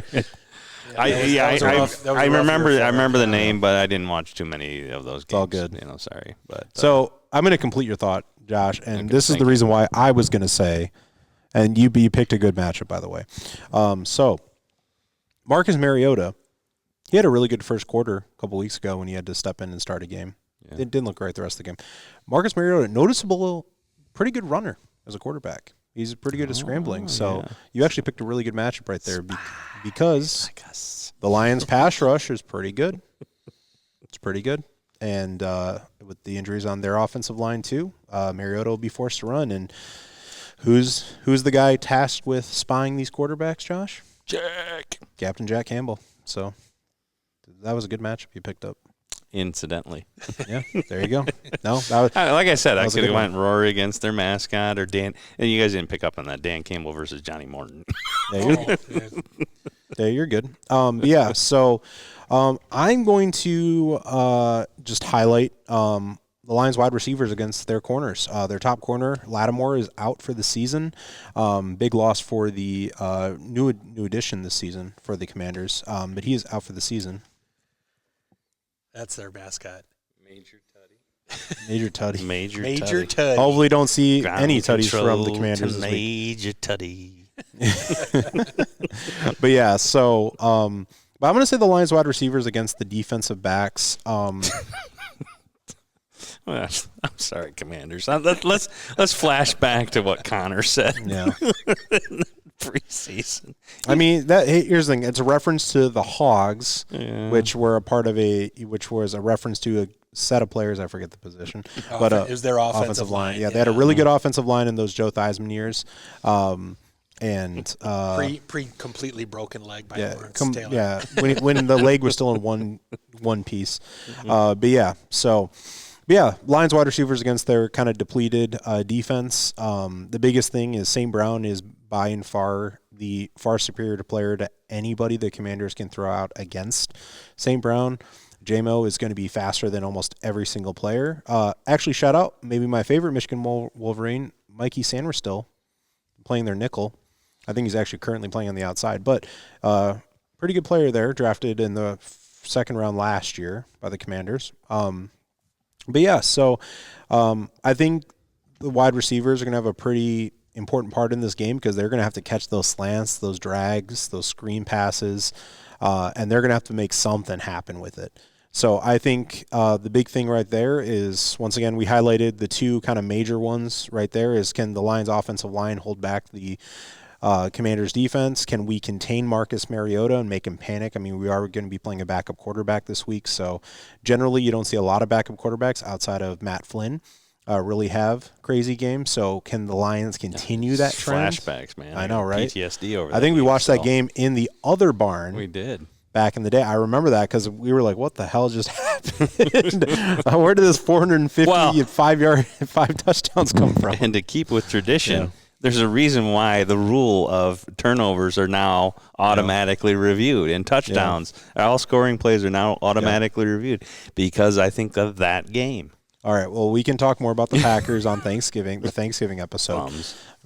I remember the name, but I didn't watch too many of those games. It's all good. Sorry, but so I'm going to complete your thought, Josh, and this is the reason why I was going to say, and you picked a good matchup, by the way. So Marcus Mariota, he had a really good first quarter a couple weeks ago when he had to step in and start a game. Yeah. It didn't look great the rest of the game. Marcus Mariota, noticeable, pretty good runner as a quarterback. He's pretty good at scrambling. So you actually picked a really good matchup right there because the Lions' pass rush is pretty good. It's pretty good. And with the injuries on their offensive line too, Mariota will be forced to run. And who's the guy tasked with spying these quarterbacks, Josh? Captain Jack Campbell. So that was a good matchup you picked up. Incidentally. Yeah, there you go. No, that was, like I said, I could have went Rory against their mascot or Dan. And you guys didn't pick up on that Dan Campbell versus Johnny Morton. You're good. Yeah, so I'm going to just highlight the Lions wide receivers against their corners. Their top corner, Lattimore, is out for the season. Big loss for the new addition this season for the Commanders, but he is out for the season. That's their mascot. Major Tutty. Major Tutty. Hopefully don't see Ground any Tutties from the Commanders this week. Major Tutty. But yeah, so but I'm going to say the Lions wide receivers against the defensive backs. Well, I'm sorry, Commanders. Let's flash back to what Connor said. Yeah. Preseason. I mean, here's the thing. It's a reference to the Hogs, which were which was a reference to a set of players. I forget the position, but it was their offensive line. Yeah, they had a really good offensive line in those Joe Theismann years. And completely broken leg by Lawrence Taylor. Yeah, when the leg was still in one piece. But yeah, Lions wide receivers against their kind of depleted defense. The biggest thing is St. Brown is by and far the far superior player to anybody the Commanders can throw out against St. Brown. JMO is going to be faster than almost every single player. Actually, shout out, maybe my favorite Michigan Wolverine, Mikey Sanders, still playing their nickel. I think he's actually currently playing on the outside, but pretty good player there, drafted in the second round last year by the Commanders. But yeah, so I think the wide receivers are going to have a pretty important part in this game because they're going to have to catch those slants, those drags, those screen passes, and they're going to have to make something happen with it. So I think the big thing right there is, once again, we highlighted the two kind of major ones right there is, can the Lions offensive line hold back the Commanders defense? Can we contain Marcus Mariota and make him panic? I mean, we are going to be playing a backup quarterback this week, so generally you don't see a lot of backup quarterbacks outside of Matt Flynn really have crazy games. So can the Lions continue that trend? Flashbacks, man. I know, right? PTSD over. I think we watched that game in the other barn. We did. Back in the day. I remember that because we were like, what the hell just happened? Where did this 450 five touchdowns come from? And to keep with tradition, there's a reason why the rule of turnovers are now automatically reviewed, and touchdowns, all scoring plays are now automatically reviewed because I think of that game. All right, well, we can talk more about the Packers on Thanksgiving, the Thanksgiving episode.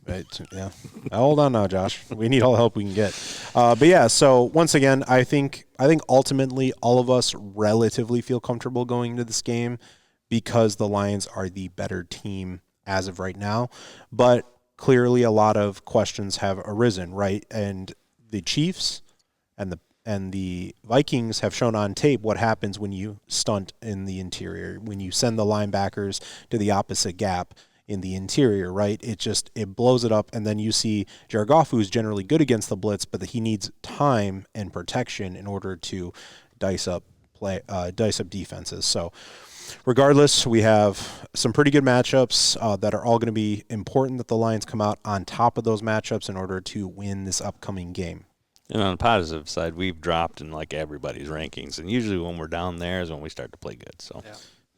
Right, yeah. Hold on now, Josh. We need all the help we can get. But yeah, so once again, I think ultimately all of us relatively feel comfortable going into this game because the Lions are the better team as of right now. But clearly a lot of questions have arisen, right? And the Chiefs and the Vikings have shown on tape what happens when you stunt in the interior, when you send the linebackers to the opposite gap in the interior, right? It blows it up, and then you see Jared Goff, who's generally good against the blitz, but he needs time and protection in order to dice up defenses. So regardless, we have some pretty good matchups that are all going to be important that the Lions come out on top of those matchups in order to win this upcoming game. And on the positive side, we've dropped in like everybody's rankings, and usually when we're down there is when we start to play good. So.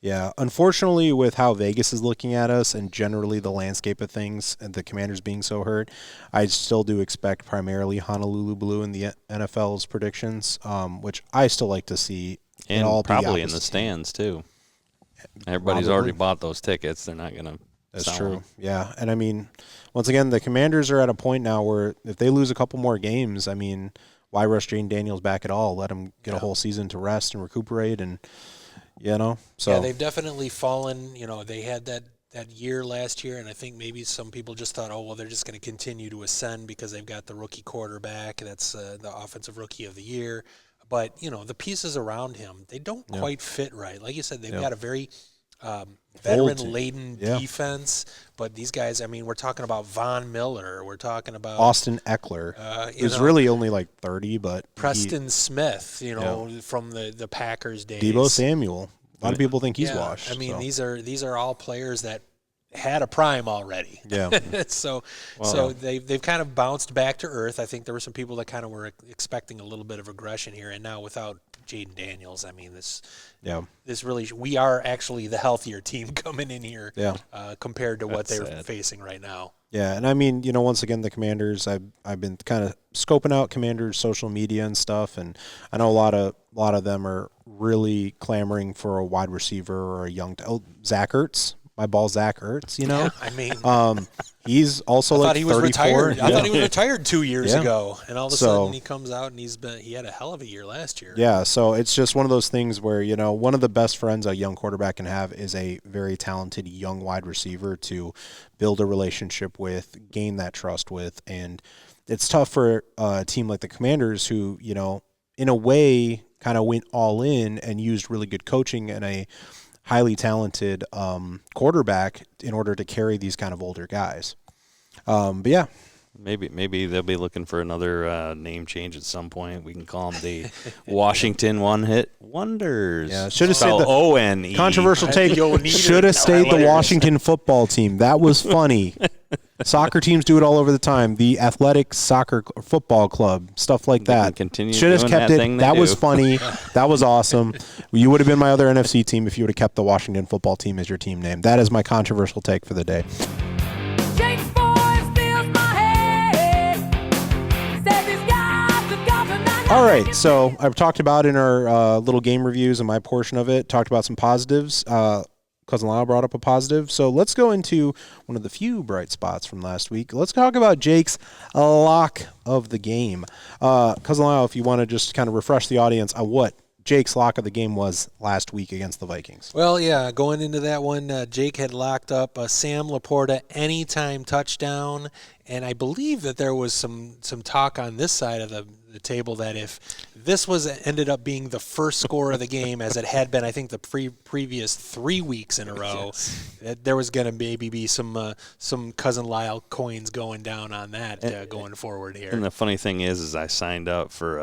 Yeah, unfortunately, with how Vegas is looking at us and generally the landscape of things and the Commanders being so hurt, I still do expect primarily Honolulu Blue in the NFL's predictions, which I still like to see And all be probably in opposite the stands, too. team. Everybody's Probably. already bought those tickets. They're not going to That's true. Yeah. And I mean, once again, the Commanders are at a point now where if they lose a couple more games, I mean, why rush Jane Daniels back at all? Let him get a whole season to rest and recuperate and, so. Yeah, they've definitely fallen. They had that year last year, and I think maybe some people just thought, oh, well, they're just going to continue to ascend because they've got the rookie quarterback. That's the offensive rookie of the year. But, the pieces around him, they don't quite fit right. Like you said, they've got a very veteran-laden defense. But these guys, I mean, we're talking about Von Miller. We're talking about Austin Eckler. Who's really only like 30, but Preston Smith, from the Packers days. Debo Samuel. A lot of people think he's washed. I mean, these are all players that had a prime already. Yeah. So they've kind of bounced back to earth. I think there were some people that kind of were expecting a little bit of regression here, and now without Jaden Daniels, I mean, this really, we are actually the healthier team coming in here compared to what they're facing right now. Yeah, and I mean, once again, the Commanders, I've been kind of scoping out Commanders' social media and stuff, and I know a lot of them are really clamoring for a wide receiver or a young Zach Ertz. My ball, Zach Ertz, Yeah, I mean, he's also like 34. Retired. I thought he was retired 2 years ago, and all of a sudden he comes out and he had a hell of a year last year. Yeah, so it's just one of those things where one of the best friends a young quarterback can have is a very talented young wide receiver to build a relationship with, gain that trust with, and it's tough for a team like the Commanders who in a way kind of went all in and used really good coaching and a highly talented quarterback in order to carry these kind of older guys. But yeah. Maybe they'll be looking for another name change at some point. We can call them the Washington One-Hit Wonders. Yeah, should have said the O-N-E. Controversial take. Should have stayed the Washington football team. That was funny. Soccer teams do it all over the time. The athletic soccer football club, stuff like that. Should have kept it. That was funny. That was awesome. You would have been my other NFC team if you would have kept the Washington football team as your team name. That is my controversial take for the day. All right, so I've talked about in our little game reviews and my portion of it, talked about some positives. Cousin Lyle brought up a positive. So let's go into one of the few bright spots from last week. Let's talk about Jake's lock of the game. Cousin Lyle, if you want to just kind of refresh the audience on what Jake's lock of the game was last week against the Vikings. Well, yeah, going into that one, Jake had locked up Sam Laporta anytime touchdown, and I believe that there was some talk on this side of the table that if this ended up being the first score of the game, as it had been, I think the previous 3 weeks in a row, that there was going to maybe be some Cousin Lyle coins going down on that going forward here. And the funny thing is I signed up for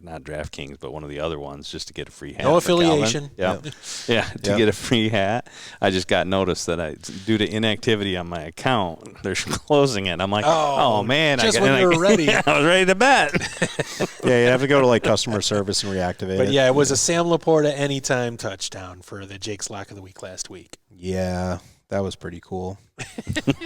not DraftKings, but one of the other ones just to get a free hat. No affiliation. Yeah, to get a free hat. I just got noticed that due to inactivity on my account, they're closing it. I'm like, oh man, just when you were ready. I was ready to bet. Yeah, you have to go to like customer service and reactivate it. But yeah, it was a Sam Laporta anytime touchdown for the Jake's Lock of the Week last week. Yeah. That was pretty cool.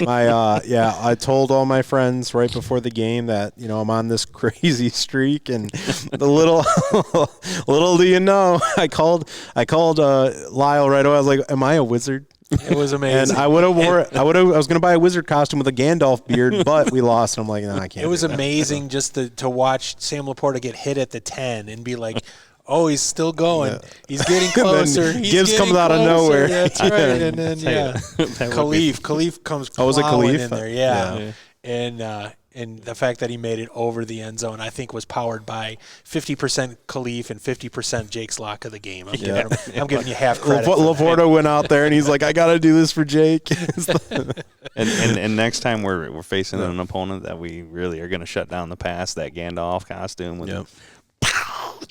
I told all my friends right before the game that, I'm on this crazy streak, and the little do you know, I called Lyle right away. I was like, am I a wizard? It was amazing. And I was going to buy a wizard costume with a Gandalf beard, but we lost, and I'm like, no, I can't. It was amazing just to watch Sam Laporta get hit at the 10 and be like, oh, he's still going. Yeah. He's getting closer. Gibbs comes out of nowhere. That's right. And then, Khalif comes plowing in there. Yeah. And the fact that he made it over the end zone, I think, was powered by 50% Khalif and 50% Jake's Lock of the game. I'm giving you half credit. Laporta went out there, and he's like, I got to do this for Jake. and next time we're facing an opponent that we really are going to shut down the pass, that Gandalf costume with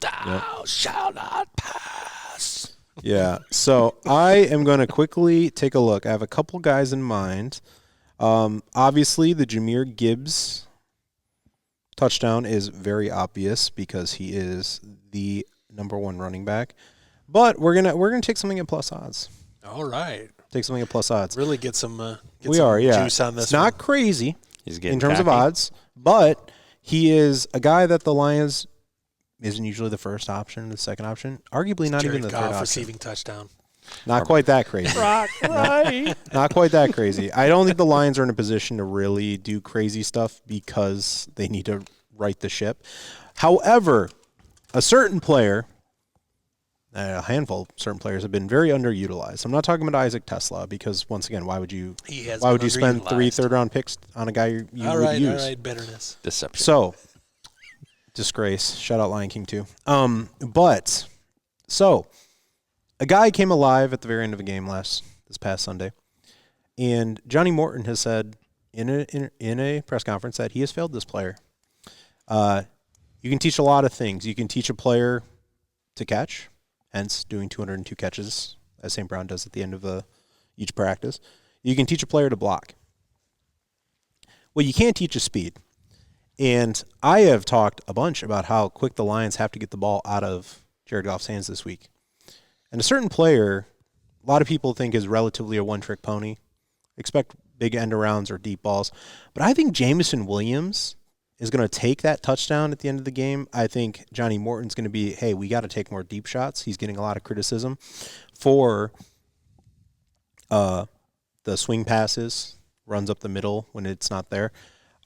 Thou shalt not pass. Yeah. So I am going to quickly take a look. I have a couple guys in mind. Obviously, the Jahmyr Gibbs touchdown is very obvious because he is the number one running back. But we're gonna take something at plus odds. All right. Take something at plus odds. Really get some. Juice on this. It's not crazy He's getting in terms cocky. of odds, but he is a guy that the Lions isn't usually the first option, the second option. Arguably not even the third option. Receiving touchdown. Not quite that crazy. Not quite that crazy. I don't think the Lions are in a position to really do crazy stuff because they need to right the ship. However, a certain player, a handful of certain players have been very underutilized. I'm not talking about Isaac Tesla because, once again, why would you spend 3 third-round picks on a guy you would use? All right, bitterness. Deception. So, disgrace. Shout out Lion King too. A guy came alive at the very end of a game this past Sunday, and Johnny Morton has said in a press conference that he has failed this player. You can teach a lot of things. You can teach a player to catch, hence doing 202 catches, as St. Brown does at the end of each practice. You can teach a player to block. Well, you can't teach a speed. And I have talked a bunch about how quick the Lions have to get the ball out of Jared Goff's hands this week. And a certain player, a lot of people think is relatively a one-trick pony. Expect big end-arounds or deep balls. But I think Jameson Williams is going to take that touchdown at the end of the game. I think Johnny Morton's going to be, hey, we got to take more deep shots. He's getting a lot of criticism for the swing passes, runs up the middle when it's not there.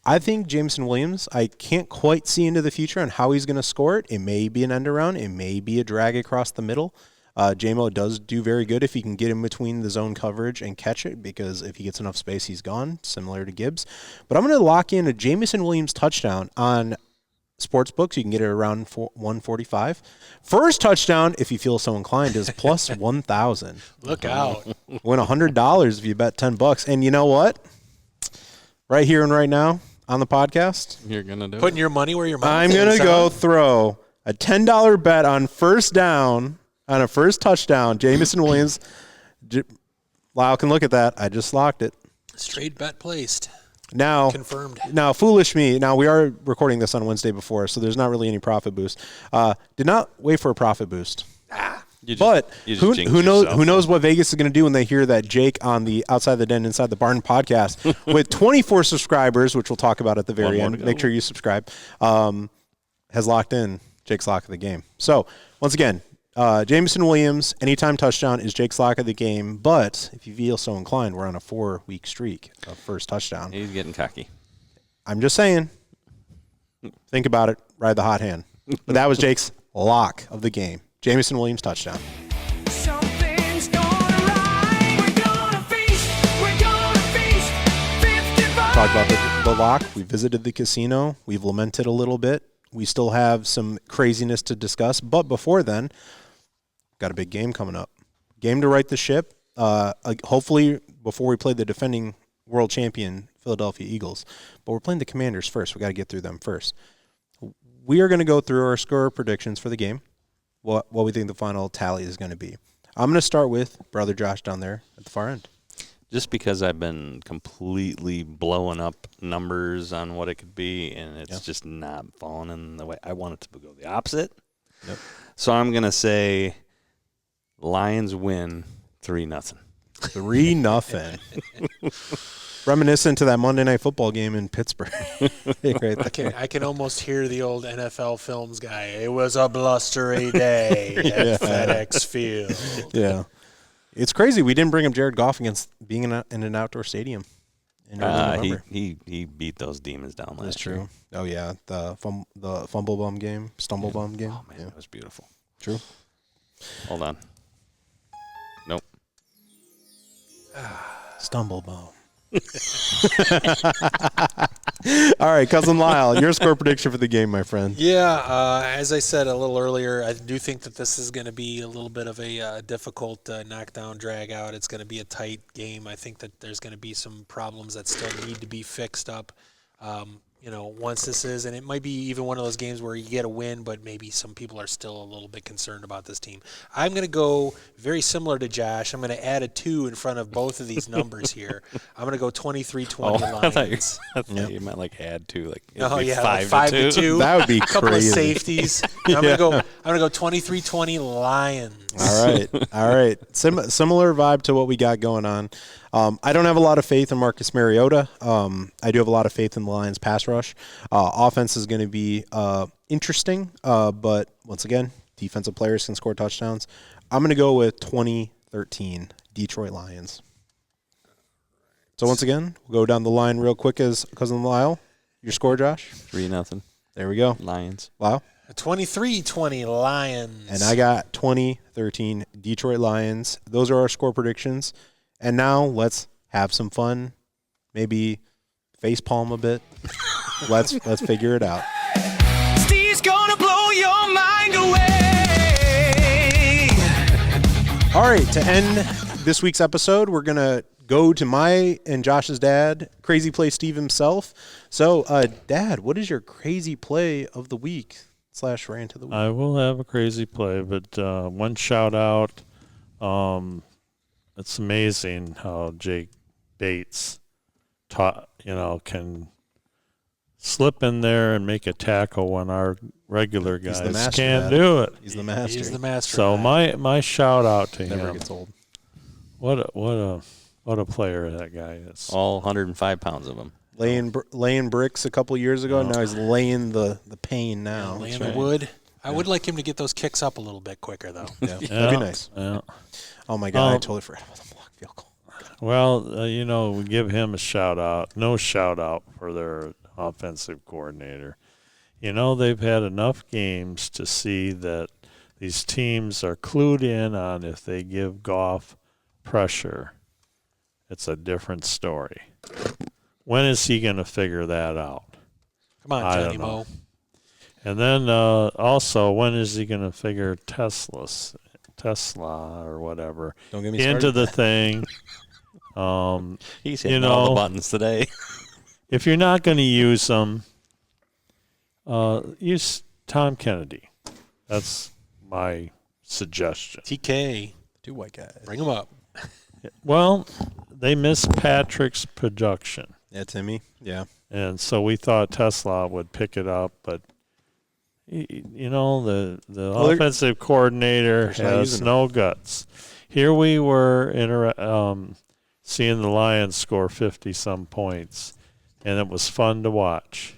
I think Jameson Williams, I can't quite see into the future on how he's going to score it. It may be an end around. It may be a drag across the middle. J-Mo does do very good if he can get in between the zone coverage and catch it, because if he gets enough space, he's gone, similar to Gibbs. But I'm going to lock in a Jameson Williams touchdown on Sportsbooks. You can get it around 145. First touchdown, if you feel so inclined, is plus 1,000. Look out. Win $100 if you bet $10. And you know what? Right here and right now on the podcast, You're going to do Putting your money where your mouth I'm is. going to go throw a $10 bet on first down, on a first touchdown. Jameson Williams. Lyle can look at that. I just locked it. Straight bet placed. Now, Confirmed. Now, foolish me. Now, we are recording this on Wednesday before, so there's not really any profit boost. Did not wait for a profit boost. But who knows what Vegas is going to do when they hear that Jake on the Outside the Den, Inside the Barn podcast with 24 subscribers, which we'll talk about at the very end. Make sure you subscribe. Has locked in Jake's lock of the game. So, once again, Jameson Williams, anytime touchdown is Jake's lock of the game. But if you feel so inclined, we're on a 4-week streak of first touchdown. He's getting cocky. I'm just saying. Think about it. Ride the hot hand. But that was Jake's lock of the game. Jameson Williams touchdown. Something's gonna rise. We're gonna feast. We're gonna feast. 55. Talked about the lock. We visited the casino. We've lamented a little bit. We still have some craziness to discuss. But before then, got a big game coming up. Game to right the ship. Hopefully before we play the defending world champion Philadelphia Eagles. But we're playing the Commanders first. We got to get through them first. We are going to go through our score predictions for the game. What we think the final tally is going to be. I'm going to start with Brother Josh down there at the far end. Just because I've been completely blowing up numbers on what it could be, and it's just not falling in the way I want it to go the opposite. Yep. So I'm going to say Lions win 3-0. 3-0. Reminiscent to that Monday Night Football game in Pittsburgh. I can almost hear the old NFL Films guy. It was a blustery day at FedEx Field. Yeah. It's crazy. We didn't bring up Jared Goff against being in an outdoor stadium in early November. He beat those demons down last That's year. true. Oh, yeah. The fumble bum game, stumble bum game. Oh, man, that was beautiful. True. Hold on. Nope. Stumble bum. All right, Cousin Lyle, your score prediction for the game, my friend. Yeah, as I said a little earlier, I do think that this is going to be a little bit of a difficult knockdown, drag out. It's going to be a tight game. I think that there's going to be some problems that still need to be fixed up. Once this is, and it might be even one of those games where you get a win, but maybe some people are still a little bit concerned about this team. I'm going to go very similar to Josh. I'm going to add a 2 in front of both of these numbers here. I'm going to go 23-20 Lions. I thought you meant like add 2, like 5 to 2. That would be a couple crazy. of safeties. I'm going to go 23-20 Lions. All right. Similar vibe to what we got going on. I don't have a lot of faith in Marcus Mariota. I do have a lot of faith in the Lions pass rush. Offense is going to be interesting, but once again, defensive players can score touchdowns. I'm going to go with 2013 Detroit Lions. So once again, we'll go down the line real quick as Cousin Lyle. Your score, Josh? 3-0. There we go. Lions. Lyle? 23-20 Lions. And I got 2013 Detroit Lions. Those are our score predictions. And now let's have some fun. Maybe face palm a bit. Let's figure it out. Steve's gonna blow your mind away. All right, to end this week's episode, we're going to go to my and Josh's dad, Crazy Play Steve himself. So, Dad, what is your crazy play of the week / rant of the week? I will have a crazy play, but one shout out. It's amazing how Jake Bates can slip in there and make a tackle when our regular guys can't do it. He's the master. He's the master. So my shout out to him. Never gets old. What a player that guy is. All 105 pounds of them. Laying bricks a couple years ago. Now he's laying the pain now. Laying the wood. I would like him to get those kicks up a little bit quicker, though. Yeah, that'd be nice. Yeah. Oh, my God. I totally forgot about the block field goal. Well, we give him a shout out. No shout out for their offensive coordinator. They've had enough games to see that these teams are clued in on if they give Goff pressure, it's a different story. When is he going to figure that out? Come on, Johnny Mo. And then also, when is he going to figure Tesla or whatever Don't get me into started. the thing? He's hitting all the buttons today. If you're not going to use them, use Tom Kennedy. That's my suggestion. TK. 2 white guys. Bring him up. Well, they missed Patrick's production. Yeah, Timmy. Yeah. And so we thought Tesla would pick it up, but the offensive coordinator has no guts. Here we were seeing the Lions score 50-some points, and it was fun to watch.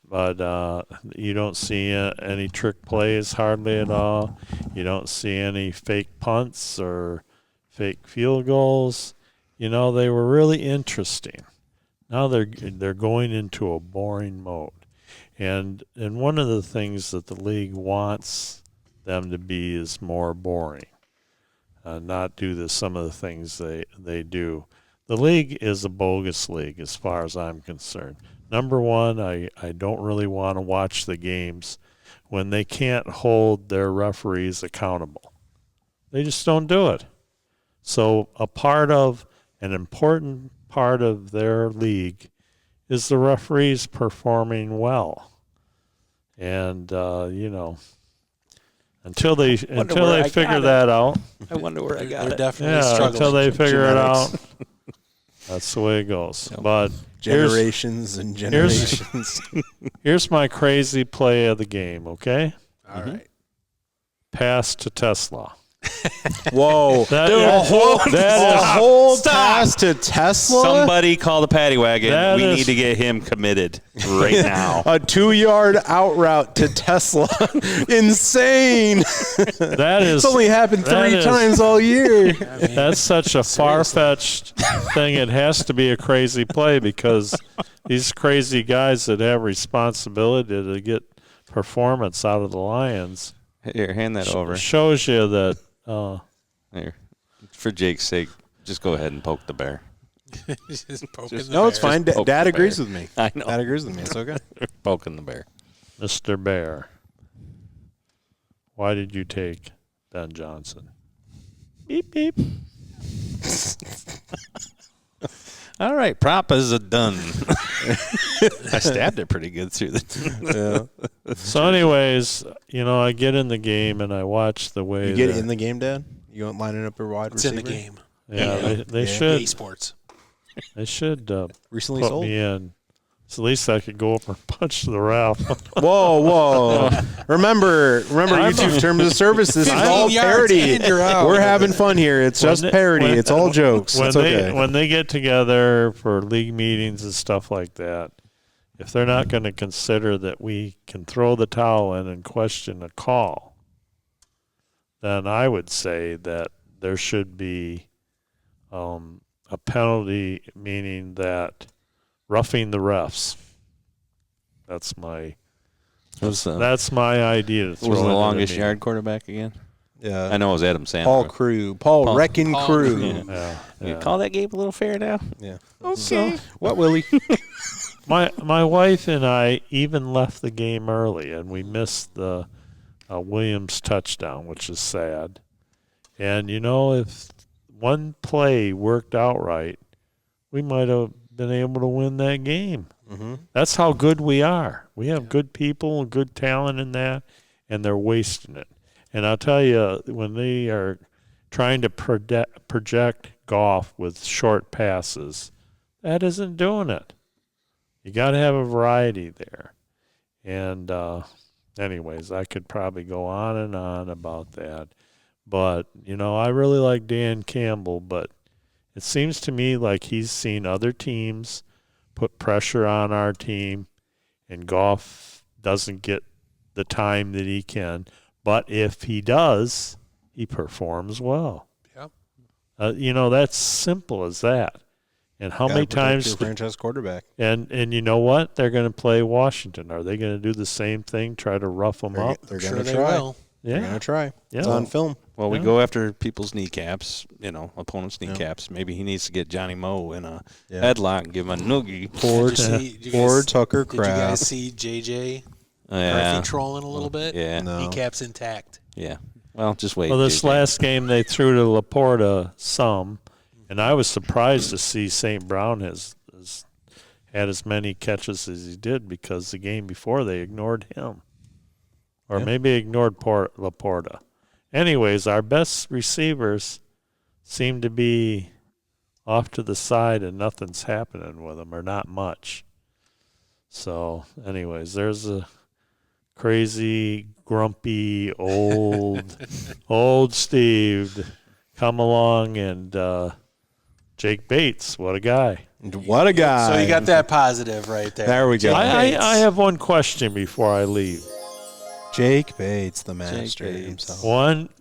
But you don't see any trick plays hardly at all. You don't see any fake punts or fake field goals. They were really interesting. Now they're going into a boring mode. And one of the things that the league wants them to be is more boring, not do some of the things they do. The league is a bogus league as far as I'm concerned. Number one, I don't really want to watch the games when they can't hold their referees accountable. They just don't do it. So an important part of their league is the referees performing well. And, until they figure that out. I wonder where I got They're it. definitely struggling. Until they figure it Genetics. out. That's the way it goes. But Generations and generations. here's my crazy play of the game, okay? All right. Pass to Tesla. Whoa. That whole pass to Tesla? Somebody call the paddy wagon. That We is- need to get him committed right now. A 2-yard out route to Tesla. Insane. that is It's only happened that 3 is- times all year. That's such a far-fetched thing. It has to be a crazy play because these crazy guys that have responsibility to get performance out of the Lions Here, hand that over. shows you that Here. For Jake's sake, just go ahead and poke the bear. Just poking the No, it's bear. fine. poke Dad the agrees bear. with me. I know. Dad agrees with me. It's okay. Poking the bear. Mr. Bear, why did you take Ben Johnson? Beep, beep. All right, prop is done. I stabbed it pretty good through the. So anyways, I get in the game and I watch the way You get that- in the game, Dad? You want lining up your wide It's receiver? in the game. Yeah, they Yeah. should. Esports. They should Recently put sold? me in So at least I could go up and punch the ref. Whoa. Remember YouTube terms of service. This is all parody. We're having fun here. It's just parody. It's all jokes. It's okay. When they get together for league meetings and stuff like that, if they're not going to consider that we can throw the towel in and question a call, then I would say that there should be a penalty, meaning that roughing the refs. That's my idea. What was the longest yard quarterback again? Yeah, I know it was Adam Sandler. Paul Wrecking Crew. Yeah. You call that game a little fair now? Yeah. Okay. So, what, Willie? My wife and I even left the game early, and we missed the Williams touchdown, which is sad. And, if one play worked out right, we might have been able to win that game. Mm-hmm. That's how good we are. We have good people and good talent in that, and they're wasting it. And I'll tell you, when they are trying to project golf with short passes, that isn't doing it. You got to have a variety there. And anyways, I could probably go on and on about that. But, I really like Dan Campbell, but it seems to me like he's seen other teams put pressure on our team, and golf doesn't get the time that he can. But if he does, he performs well. Yep. That's simple as that. And how many times your franchise quarterback? And you know what? They're going to play Washington. Are they going to do the same thing? Try to rough them up? They're Sure going to they try. will. Yeah, They're going to try. Yeah. It's on film. Well, we Yeah. go after people's kneecaps, opponents' kneecaps. Maybe he needs to get Johnny Moe in a Yeah. headlock and give him a noogie. Poor Tucker Did you guys Kraft. see JJ Yeah. Murphy trolling a little bit? Yeah. No. Kneecaps intact. Yeah. Well, just wait. Well, this JJ. last game they threw to Laporta some, and I was surprised to see St. Brown has had as many catches as he did, because the game before they ignored him. Or maybe ignored Laporta. Anyways, our best receivers seem to be off to the side and nothing's happening with them, or not much. So, anyways, there's a crazy, grumpy, old Steve come along, and Jake Bates, what a guy. What a guy. So you got that positive right there. There we go. I have one question before I leave. Jake Bates, the master Bates. himself.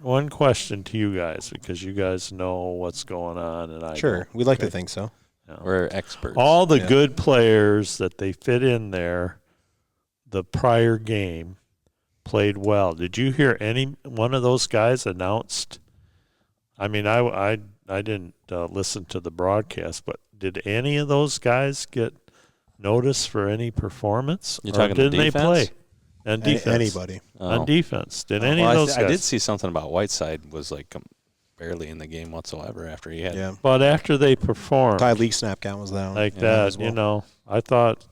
One question to you guys, because you guys know what's going on, and I Sure. don't. We'd like to think so. We're experts. All the good players that they fit in there the prior game played well. Did you hear any one of those guys announced? I mean, I didn't listen to the broadcast, but did any of those guys get notice for any performance? You're or talking didn't defense? they play? And defense. Anybody. On defense. Did any Well, of those guys? I did see something about Whiteside was like barely in the game whatsoever after he had. Yeah. But after they performed Ty league snap count was down. like as that, well. I thought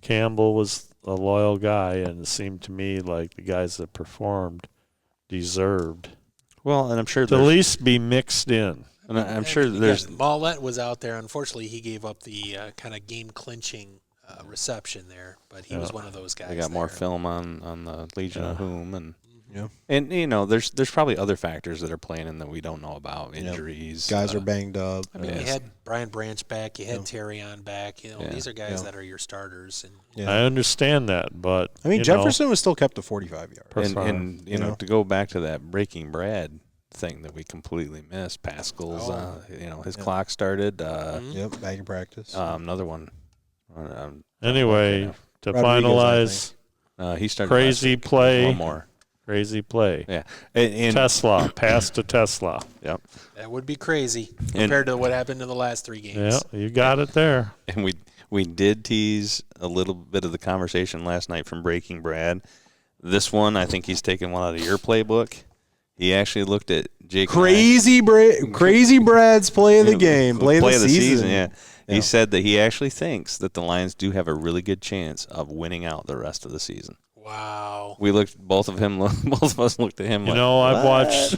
Campbell was a loyal guy, and it seemed to me like the guys that performed deserved Well, and I'm sure to at least be mixed in. and I'm sure there's Mollett was out there. Unfortunately, he gave up the kind of game clinching reception there, but he was one of those guys. they got more there. film on the Legion of Whom Yeah. and there's probably other factors that are playing in that we don't know about, injuries. Guys are banged up. I mean, you had Brian Branch back, you had Terry on back. These are guys that are your starters. And Yeah. I understand that, but I mean, Jefferson was still kept to 45 yards. and you know, to go back to that Breaking Brad thing that we completely missed, Pascal's his clock started. Yep, back in practice. Another one. anyway, to Rodriguez, finalize, He started crazy last week. play. One more. crazy play. Yeah. And Tesla, pass to Tesla. Yep. that would be crazy compared to what happened in the last 3 games. Yeah, you got it there. And we did tease a little bit of the conversation last night from Breaking Brad. This one, I think he's taken one out of your playbook. He actually looked at Jake. Crazy Brad's play of the game, play of the season. Yeah. He said that he actually thinks that the Lions do have a really good chance of winning out the rest of the season. Wow. We looked, both of us looked at him. You like, know, I've "What?" watched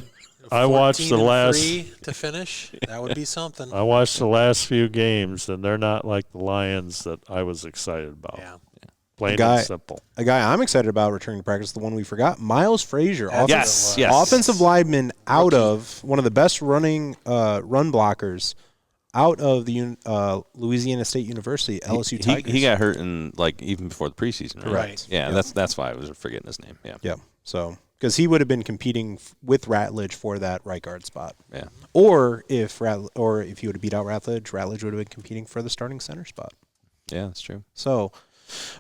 I watched the 14-3 to finish. That would be something. I watched the last few games, and they're not like the Lions that I was excited about. Yeah. Plain and simple. A guy I'm excited about returning to practice, the one we forgot, Miles Frazier. Yes. Offensive lineman out of one of the best running run blockers out of the Louisiana State University, LSU Tigers. He got hurt even before the preseason, right? Correct. Yeah, that's why I was forgetting his name. Yeah. Yeah. So, because he would have been competing with Ratledge for that right guard spot. Yeah. Or if he would have beat out Ratledge would have been competing for the starting center spot. Yeah, that's true. So,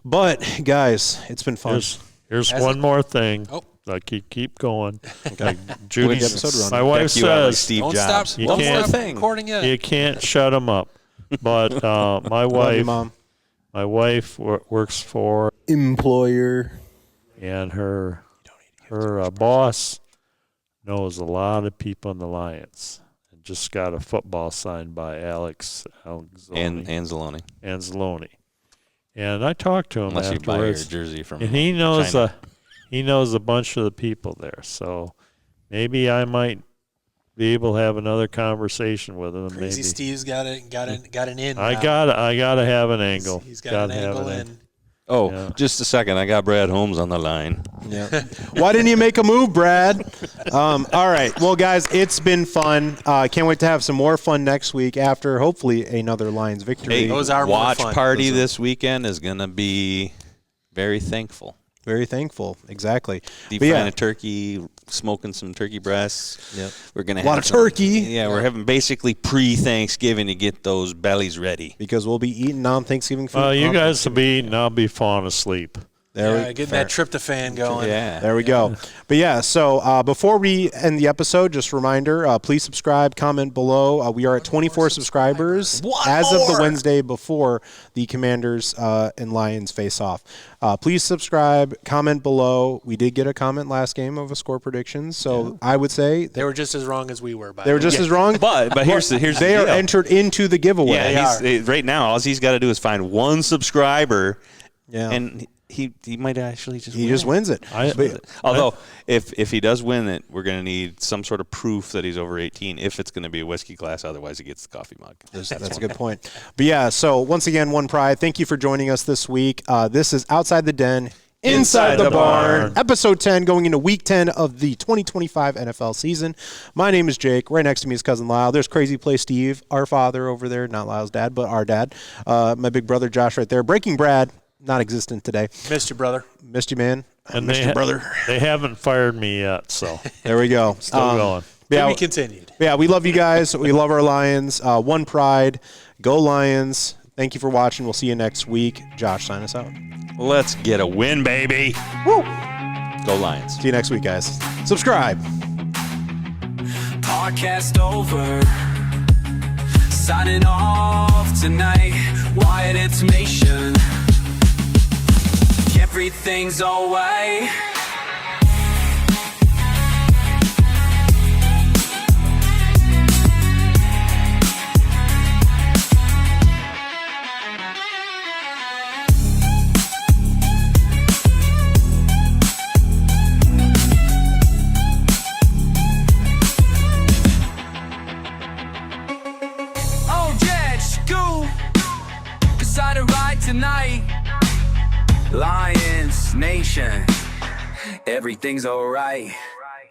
but guys, it's been fun. Here's one more thing. Oh. Like keep going. Okay. Judy's, my wife says, Steve Don't Jobs. stop. Don't stop recording yet. You can't shut them up. But my wife works for employer, and her boss knows a lot of people in the Lions. And just got a football signed by Alex Anzalone. And I talked to him Unless afterwards. you buy your jersey from and he knows China. He knows a bunch of the people there. So maybe I might be able to have another conversation with him. Crazy maybe. Steve's got an in. I gotta have an angle. He's got an angle in. Oh, Yeah. just a second. I got Brad Holmes on the line. Yeah. Why didn't you make a move, Brad? All right. Well, guys, it's been fun. Can't wait to have some more fun next week after hopefully another Lions victory. Hey, Those are more watch fun. party this weekend is going to be very thankful. Very thankful. Exactly. Deep But frying a turkey, smoking some turkey breasts. Yep. We're going to A lot have of turkey. Yeah, we're having basically pre-Thanksgiving to get those bellies ready. Because we'll be eating non-Thanksgiving food. You guys will be eating. I'll be falling asleep. Getting that tryptophan going. Yeah. There we go. But yeah, so before we end the episode, just a reminder, please subscribe, comment below. We are at 24 subscribers as of the Wednesday before the Commanders and Lions face off. Please subscribe, comment below. We did get a comment last game of a score prediction, so I would say They were just as wrong as we were. they were just as wrong. But here's the they are deal. entered into the giveaway. Yeah, right now, all he's got to do is find one subscriber, and he might actually just He just wins it. Although, if he does win it, we're going to need some sort of proof that he's over 18 if it's going to be a whiskey glass. Otherwise, he gets the coffee mug. That's a good point. But yeah, so once again, One Pride, thank you for joining us this week. This is Outside the Den, Inside the Barn, episode 10, going into week 10 of the 2025 NFL season. My name is Jake. Right next to me is cousin Lyle. There's Crazy Play Steve, our father over there, not Lyle's dad, but our dad. My big brother Josh right there. Breaking Brad. Not existent today. Missed you, brother. Missed you, man. And missed you, brother. They haven't fired me yet, so there we go. Still going. To be continued. Yeah, we love you guys. We love our Lions. One Pride. Go Lions. Thank you for watching. We'll see you next week. Josh, sign us out. Let's get a win, baby. Woo! Go Lions. See you next week, guys. Subscribe. Podcast over. Signing off tonight. Wyatt Intimation. Everything's alright. Oh, Jet, school. Decided right tonight. Lions Nation, everything's alright.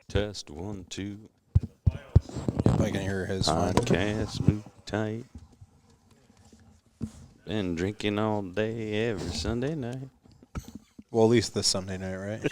Test 1, 2. If I can hear his phone. Podcast, move tight. Been drinking all day every Sunday night. Well, at least this Sunday night, right?